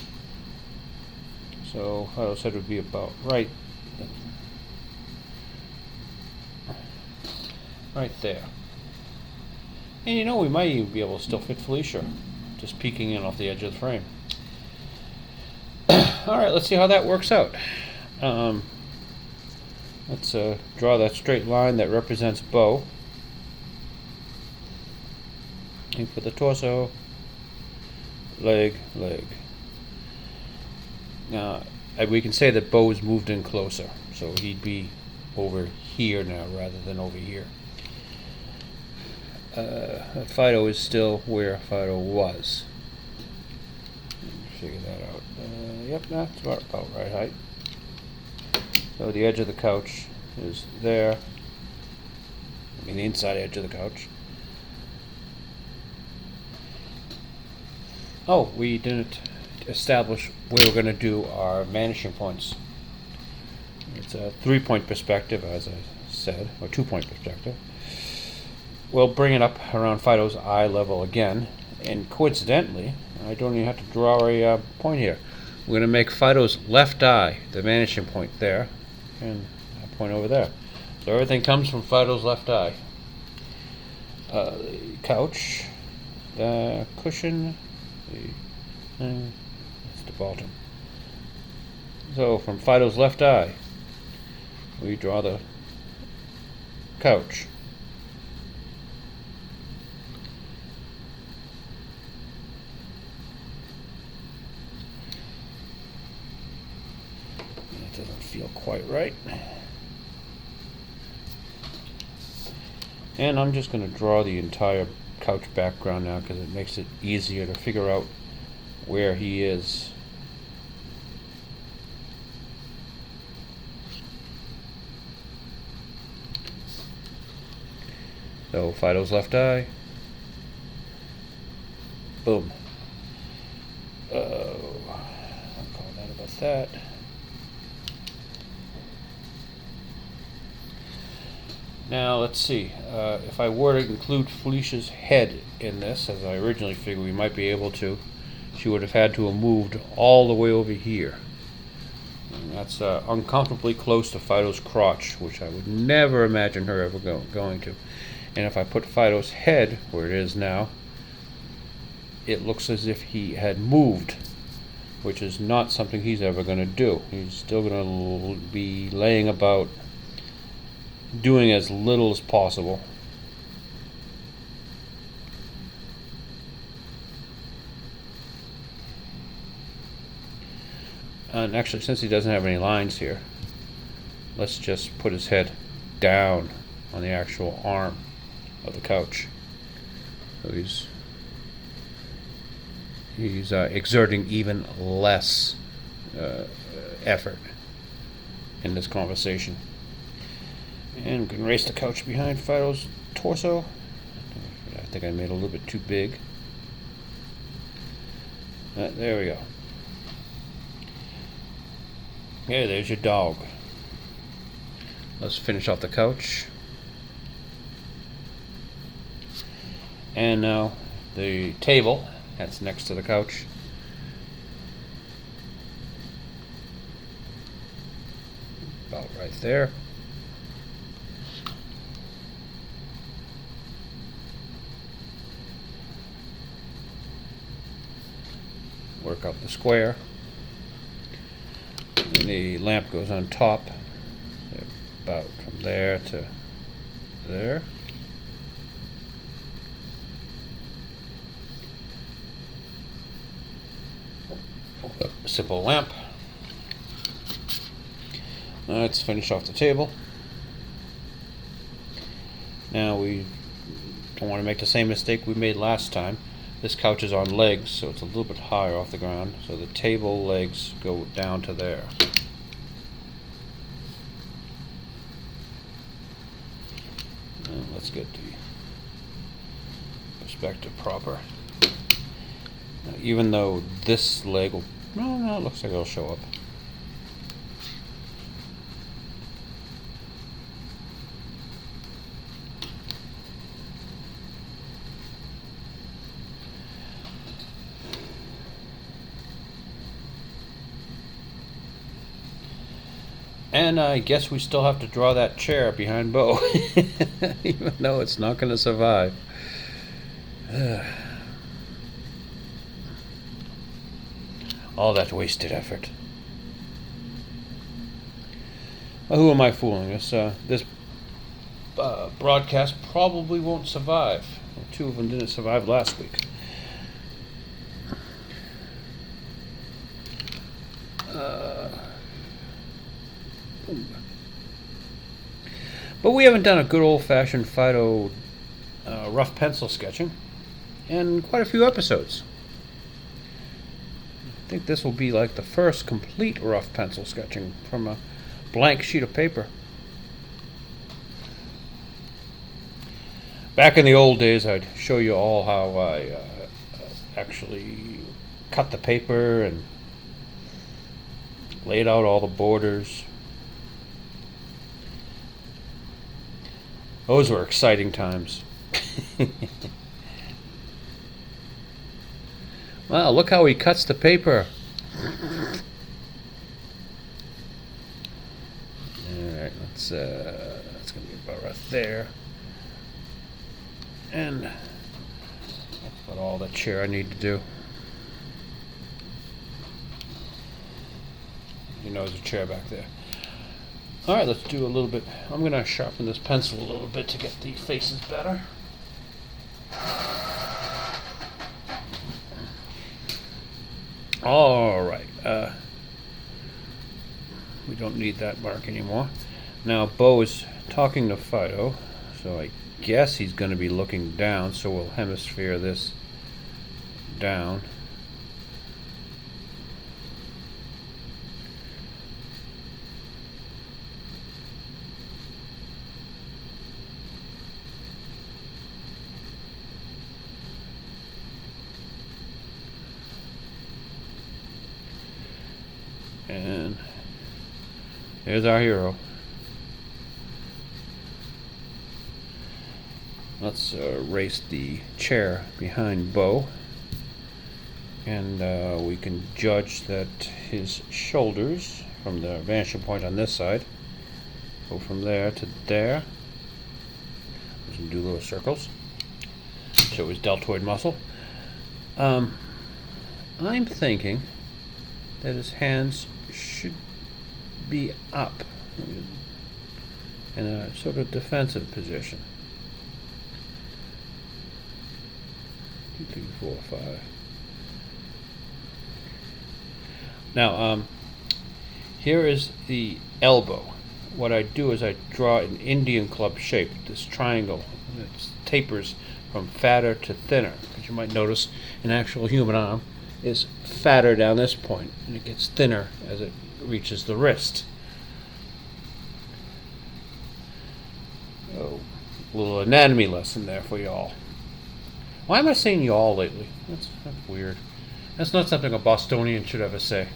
So Fido's head would be about right there. And you know, we might even be able to still fit Felicia, just peeking in off the edge of the frame. Alright, let's see how that works out. Let's draw that straight line that represents Bo. And for the torso, leg. Now, we can say that Bo's moved in closer, so he'd be over here now rather than over here. Fido is still where Fido was. Figure that out. Yep, that's about right height. So the edge of the couch is there. I mean the inside edge of the couch. Oh, we didn't establish where we're going to do our vanishing points. It's a 3-point perspective, as I said, or 2-point perspective. we'll bring it up around Fido's eye level again. And coincidentally, I don't even have to draw a point here. We're going to make Fido's left eye the vanishing point there, and a point over there. So everything comes from Fido's left eye. The couch, the cushion, that's the bottom. So from Fido's left eye, we draw the couch. That doesn't feel quite right. And I'm just going to draw the entire couch background now because it makes it easier to figure out where he is. So Fido's left eye. Boom. I'll call that about that. Now let's see, if I were to include Felicia's head in this, as I originally figured we might be able to, she would have had to have moved all the way over here. And that's uncomfortably close to Fido's crotch, which I would never imagine her ever going to. And if I put Fido's head where it is now, it looks as if he had moved, which is not something he's ever going to do. He's still going to be laying about, doing as little as possible. And actually, since he doesn't have any lines here, let's just put his head down on the actual arm of the couch. So he's exerting even less effort in this conversation. And we can raise the couch behind Fido's torso. I think I made it a little bit too big. There we go. Okay, there's your dog. Let's finish off the couch. And now the table that's next to the couch. About right there. Work out the square. And the lamp goes on top, about from there to there. A simple lamp. Now let's finish off the table. Now we don't want to make the same mistake we made last time. This couch is on legs, so it's a little bit higher off the ground. So the table legs go down to there. And let's get the perspective proper. Now, even though this leg will, no, it looks like it'll show up. And I guess we still have to draw that chair behind Bo, even though it's not going to survive. All that wasted effort. Well, who am I fooling? This broadcast probably won't survive. Well, two of them didn't survive last week. But we haven't done a good old-fashioned Fido rough pencil sketching in quite a few episodes. I think this will be like the first complete rough pencil sketching from a blank sheet of paper. Back in the old days, I'd show you all how I actually cut the paper and laid out all the borders. Those were exciting times. Wow, look how he cuts the paper. Alright, that's gonna be about right there. And that's about all the chair I need to do. You know, there's a chair back there. Alright, let's do a little bit. I'm gonna sharpen this pencil a little bit to get the faces better. Alright, we don't need that mark anymore. Now, Bo is talking to Fido, so I guess he's going to be looking down, so we'll hemisphere this down. And there's our hero. Let's erase the chair behind Bo, and we can judge that his shoulders from the vanishing point on this side go from there to there. We can do little circles. Show his deltoid muscle. I'm thinking that his hands should be up in a sort of defensive position. 2, 3, 4, 5. Now, here is the elbow. What I do is I draw an Indian club shape, this triangle. It tapers from fatter to thinner. As you might notice, an actual human arm is fatter down this point, and it gets thinner as it reaches the wrist. Oh, a little anatomy lesson there for y'all. Why am I saying y'all lately? That's weird. That's not something a Bostonian should ever say.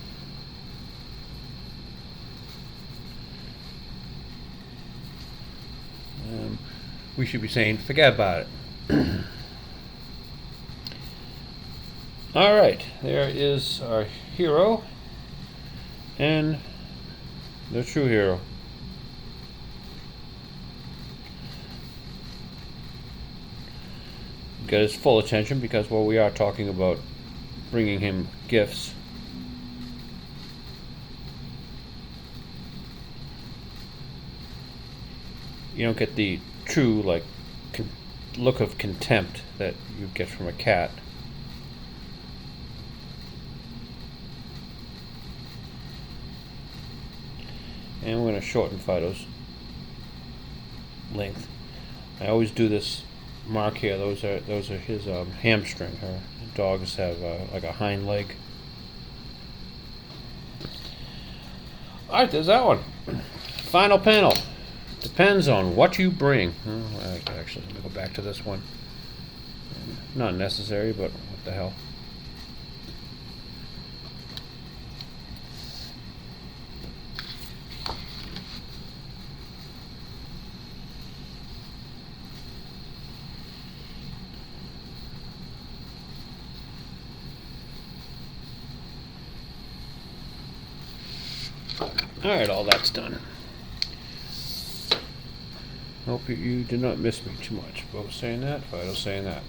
We should be saying, forget about it. Alright, there is our hero and the true hero. Get his full attention because, well, we are talking about bringing him gifts. You don't get the true, like, look of contempt that you get from a cat. And we're going to shorten Fido's length. I always do this mark here. Those are his hamstring. Her dogs have like a hind leg. All right, there's that one. Final panel. Depends on what you bring. Actually, let me go back to this one. Not necessary, but what the hell. Alright, all that's done. Hope you did not miss me too much. Both saying that, Fido saying that.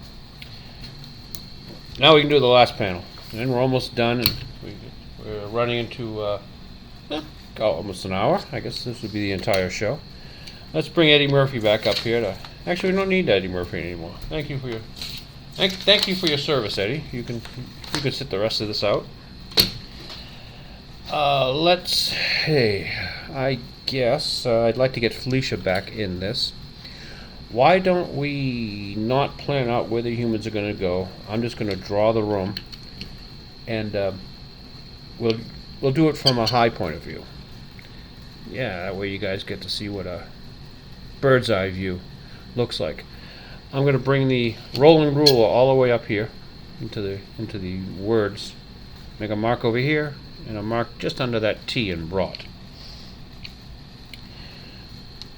Now we can do the last panel. And we're almost done, and we're running into almost an hour. I guess this would be the entire show. Let's bring Eddie Murphy back up here to... Actually, we don't need Eddie Murphy anymore. Thank you for your service, Eddie. You can sit the rest of this out. I guess I'd like to get Felicia back in this. Why don't we not plan out where the humans are going to go? I'm just going to draw the room, and we'll do it from a high point of view. Yeah, that way you guys get to see what a bird's eye view looks like. I'm going to bring the rolling ruler all the way up here into the words. Make a mark over here and a mark just under that T in brought.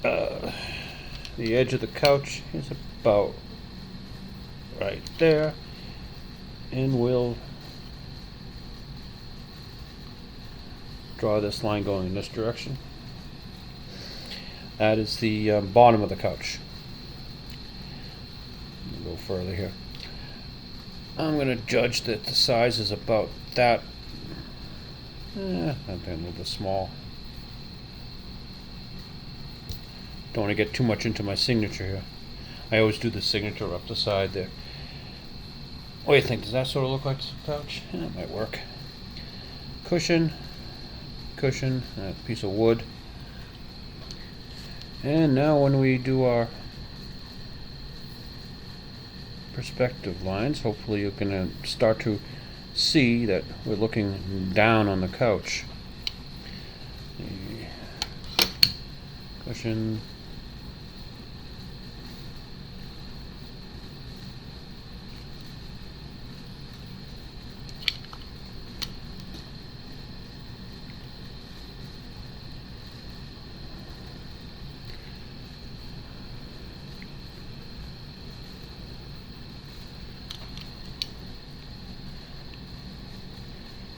The edge of the couch is about right there, and we'll draw this line going in this direction. That is the bottom of the couch. Go further here. I'm going to judge that the size is about that. That's a little bit small. Don't want to get too much into my signature here. I always do the signature up the side there. What do you think? Does that sort of look like a couch? Yeah, it might work. Cushion, a piece of wood. And now when we do our perspective lines, hopefully you can start to see that we're looking down on the couch. The cushion.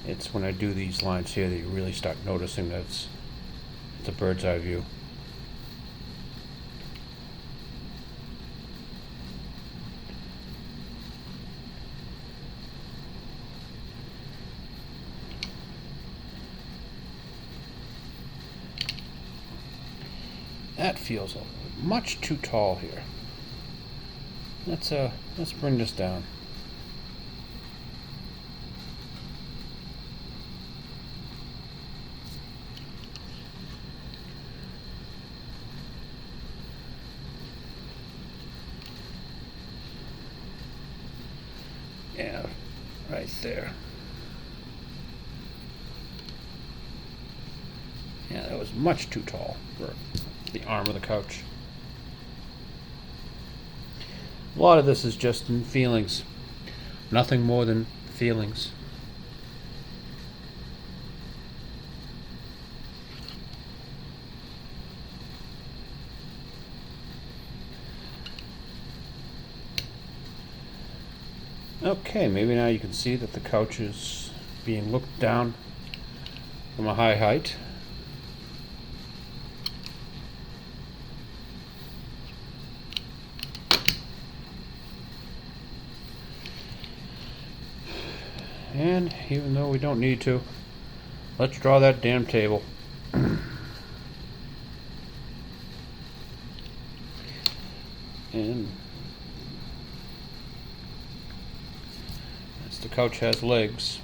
It's when I do these lines here that you really start noticing that it's a bird's eye view. That feels much too tall here. Let's bring this down. Yeah, right there. Yeah, that was much too tall for the arm of the couch. A lot of this is just in feelings. Nothing more than feelings. Okay, maybe now you can see that the couch is being looked down from a high height. And even though we don't need to, let's draw that damn table. And as the couch has legs,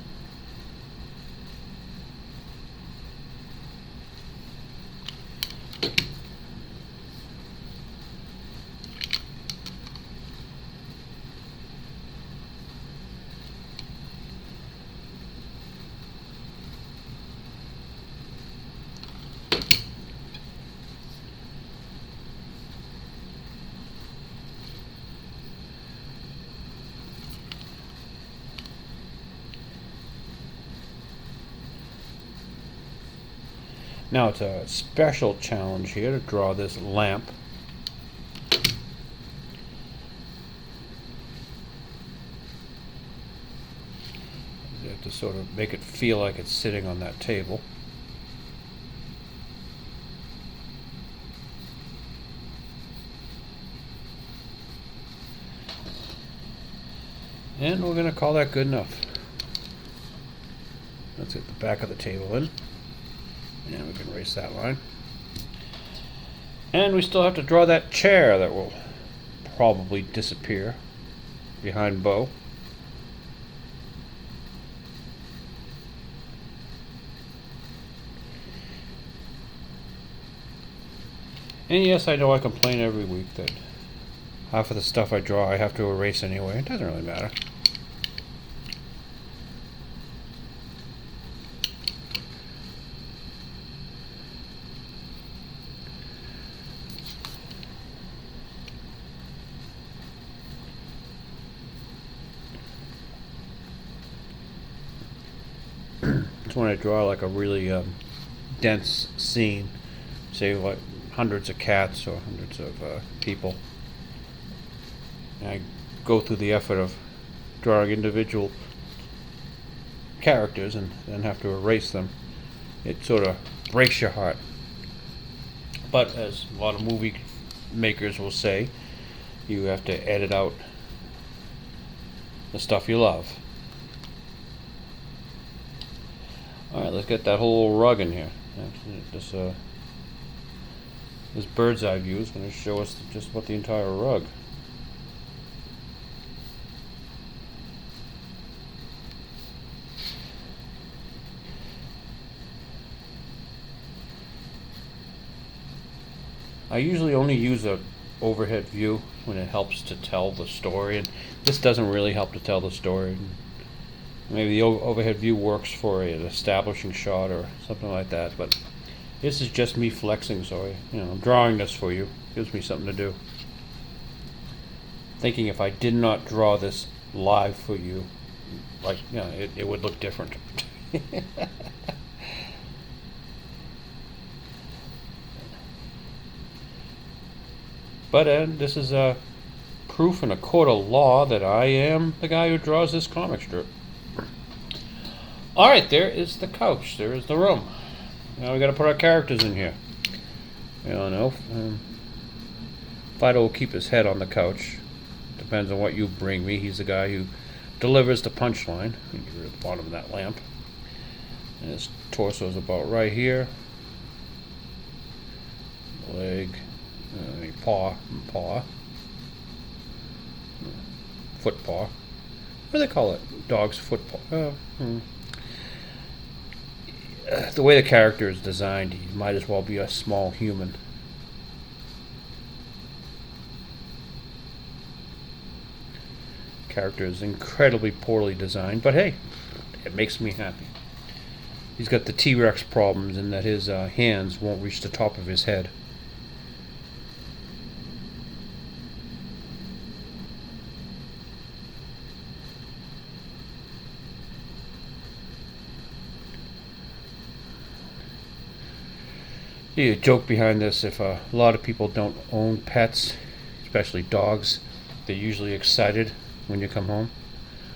now it's a special challenge here to draw this lamp. You have to sort of make it feel like it's sitting on that table. And we're going to call that good enough. Let's get the back of the table in. And we can erase that line. And we still have to draw that chair that will probably disappear behind Bo. And yes, I know I complain every week that half of the stuff I draw I have to erase anyway. It doesn't really matter. It's when I draw like a really dense scene, say like hundreds of cats or hundreds of people. And I go through the effort of drawing individual characters and then have to erase them, it sort of breaks your heart. But as a lot of movie makers will say, you have to edit out the stuff you love. Alright, let's get that whole rug in here. This bird's eye view is going to show us just about the entire rug. I usually only use a overhead view when it helps to tell the story, and this doesn't really help to tell the story. Maybe the overhead view works for an establishing shot or something like that, but this is just me flexing, so I'm drawing this for you. Gives me something to do. Thinking if I did not draw this live for you, it would look different. But this is a proof in a court of law that I am the guy who draws this comic strip. Alright, there is the couch. There is the room. Now we got to put our characters in here. Fido will keep his head on the couch. Depends on what you bring me. He's the guy who delivers the punchline. Get rid of the bottom of that lamp. And his torso is about right here. Leg. Paw. Foot paw. What do they call it? Dog's foot paw. The way the character is designed, he might as well be a small human. Character is incredibly poorly designed, but hey, it makes me happy. He's got the T-Rex problems in that his hands won't reach the top of his head. A joke behind this: if a lot of people don't own pets, especially dogs, they're usually excited when you come home.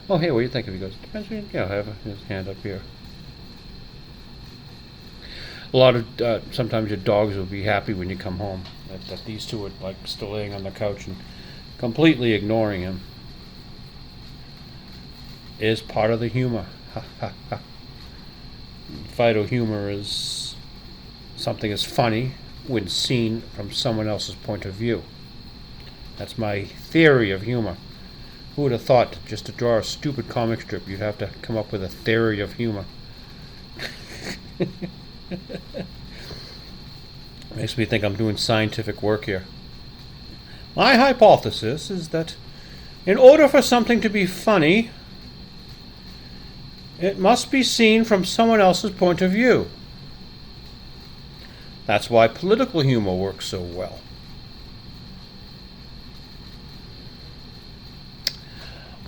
Oh, hey, what do you think? If he goes, depends. I have his hand up here. A lot of sometimes your dogs will be happy when you come home that these two are still laying on the couch and completely ignoring him. Is part of the humor. Fido humor is something is funny when seen from someone else's point of view. That's my theory of humor. Who would have thought that just to draw a stupid comic strip you'd have to come up with a theory of humor? Makes me think I'm doing scientific work here. My hypothesis is that in order for something to be funny, it must be seen from someone else's point of view. That's why political humor works so well.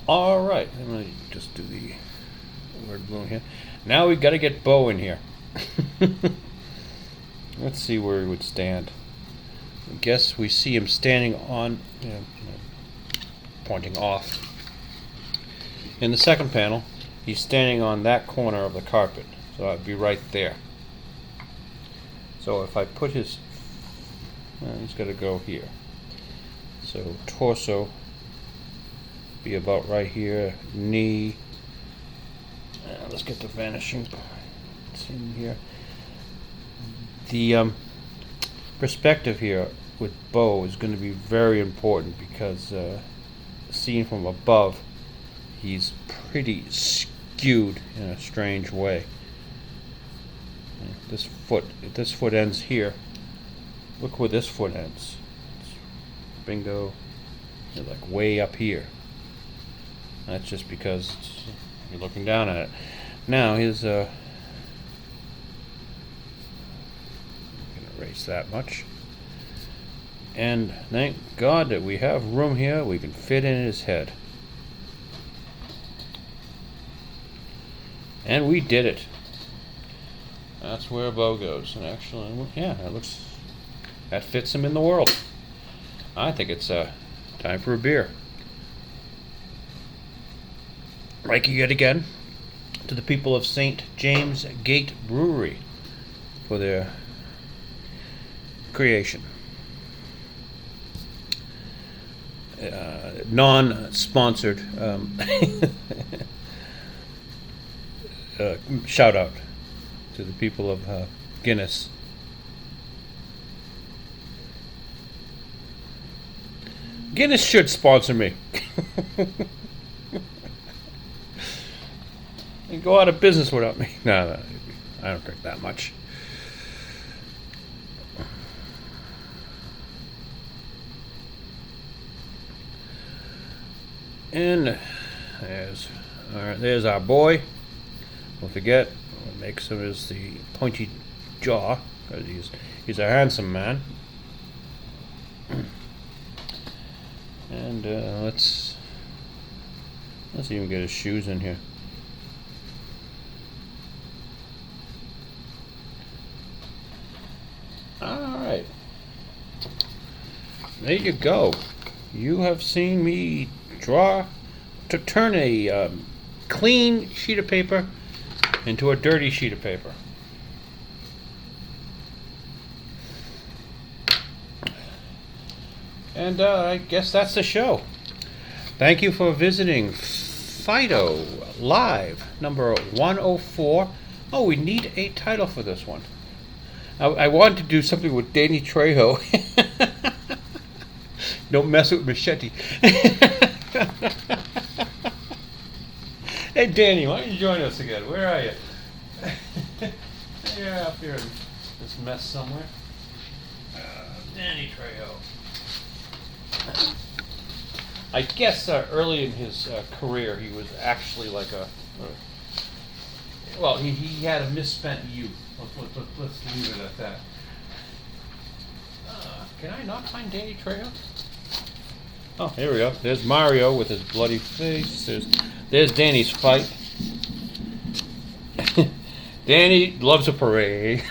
Alright, I'm going to just do the word balloon here. Now we've got to get Bo in here. Let's see where he would stand. I guess we see him standing on, pointing off. In the second panel, he's standing on that corner of the carpet. So I'd be right there. So if I put his, he's got to go here. So torso be about right here. Knee. Let's get the vanishing point. It's in here. The perspective here with Bo is going to be very important because seen from above, he's pretty skewed in a strange way. If this foot ends here, look where this foot ends. It's bingo, like way up here. That's just because you're looking down at it. Now his I'm gonna erase that much. And thank God that we have room here we can fit in his head. And we did it. That's where Bo goes. And actually, yeah, that fits him in the world. I think it's time for a beer. Like yet again to the people of St. James Gate Brewery for their creation. Non-sponsored shout out to the people of Guinness. Guinness should sponsor me. And go out of business without me. No, I don't drink that much. And there's our boy. Don't forget, what makes him is the pointy jaw, because he's a handsome man. And let's even get his shoes in here. All right, there you go. You have seen me turn a clean sheet of paper into a dirty sheet of paper. And I guess that's the show. Thank you for visiting Fido Live number 104. Oh, we need a title for this one. I wanted to do something with Danny Trejo. Don't mess with Machete. Hey Danny, why don't you join us again? Where are you? You're up here in this mess somewhere. Danny Trejo. I guess early in his career he was actually like he had a misspent youth. Let's leave it at that. Can I not find Danny Trejo? Oh, here we go. There's Mario with his bloody face. There's Danny's fight. Danny loves a parade.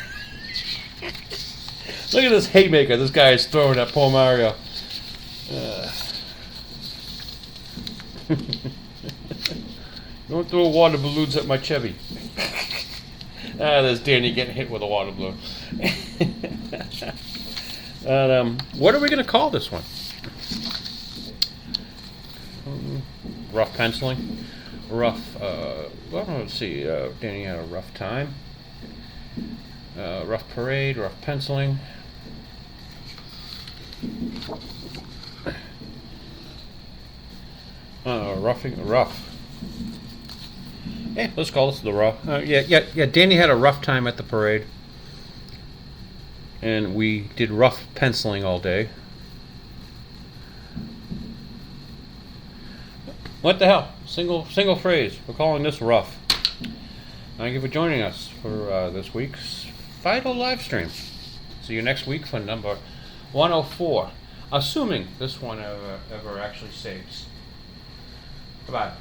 Look at this haymaker this guy is throwing at poor Mario. Don't throw water balloons at my Chevy. There's Danny getting hit with a water balloon. What are we going to call this one? Rough penciling. Let's see. Danny had a rough time. Rough parade, rough penciling. Rough. Yeah, let's call this the rough. Yeah. Danny had a rough time at the parade, and we did rough penciling all day. What the hell? Single phrase. We're calling this rough. Thank you for joining us for this week's Fido live stream. See you next week for number 104. Assuming this one ever actually saves. Goodbye.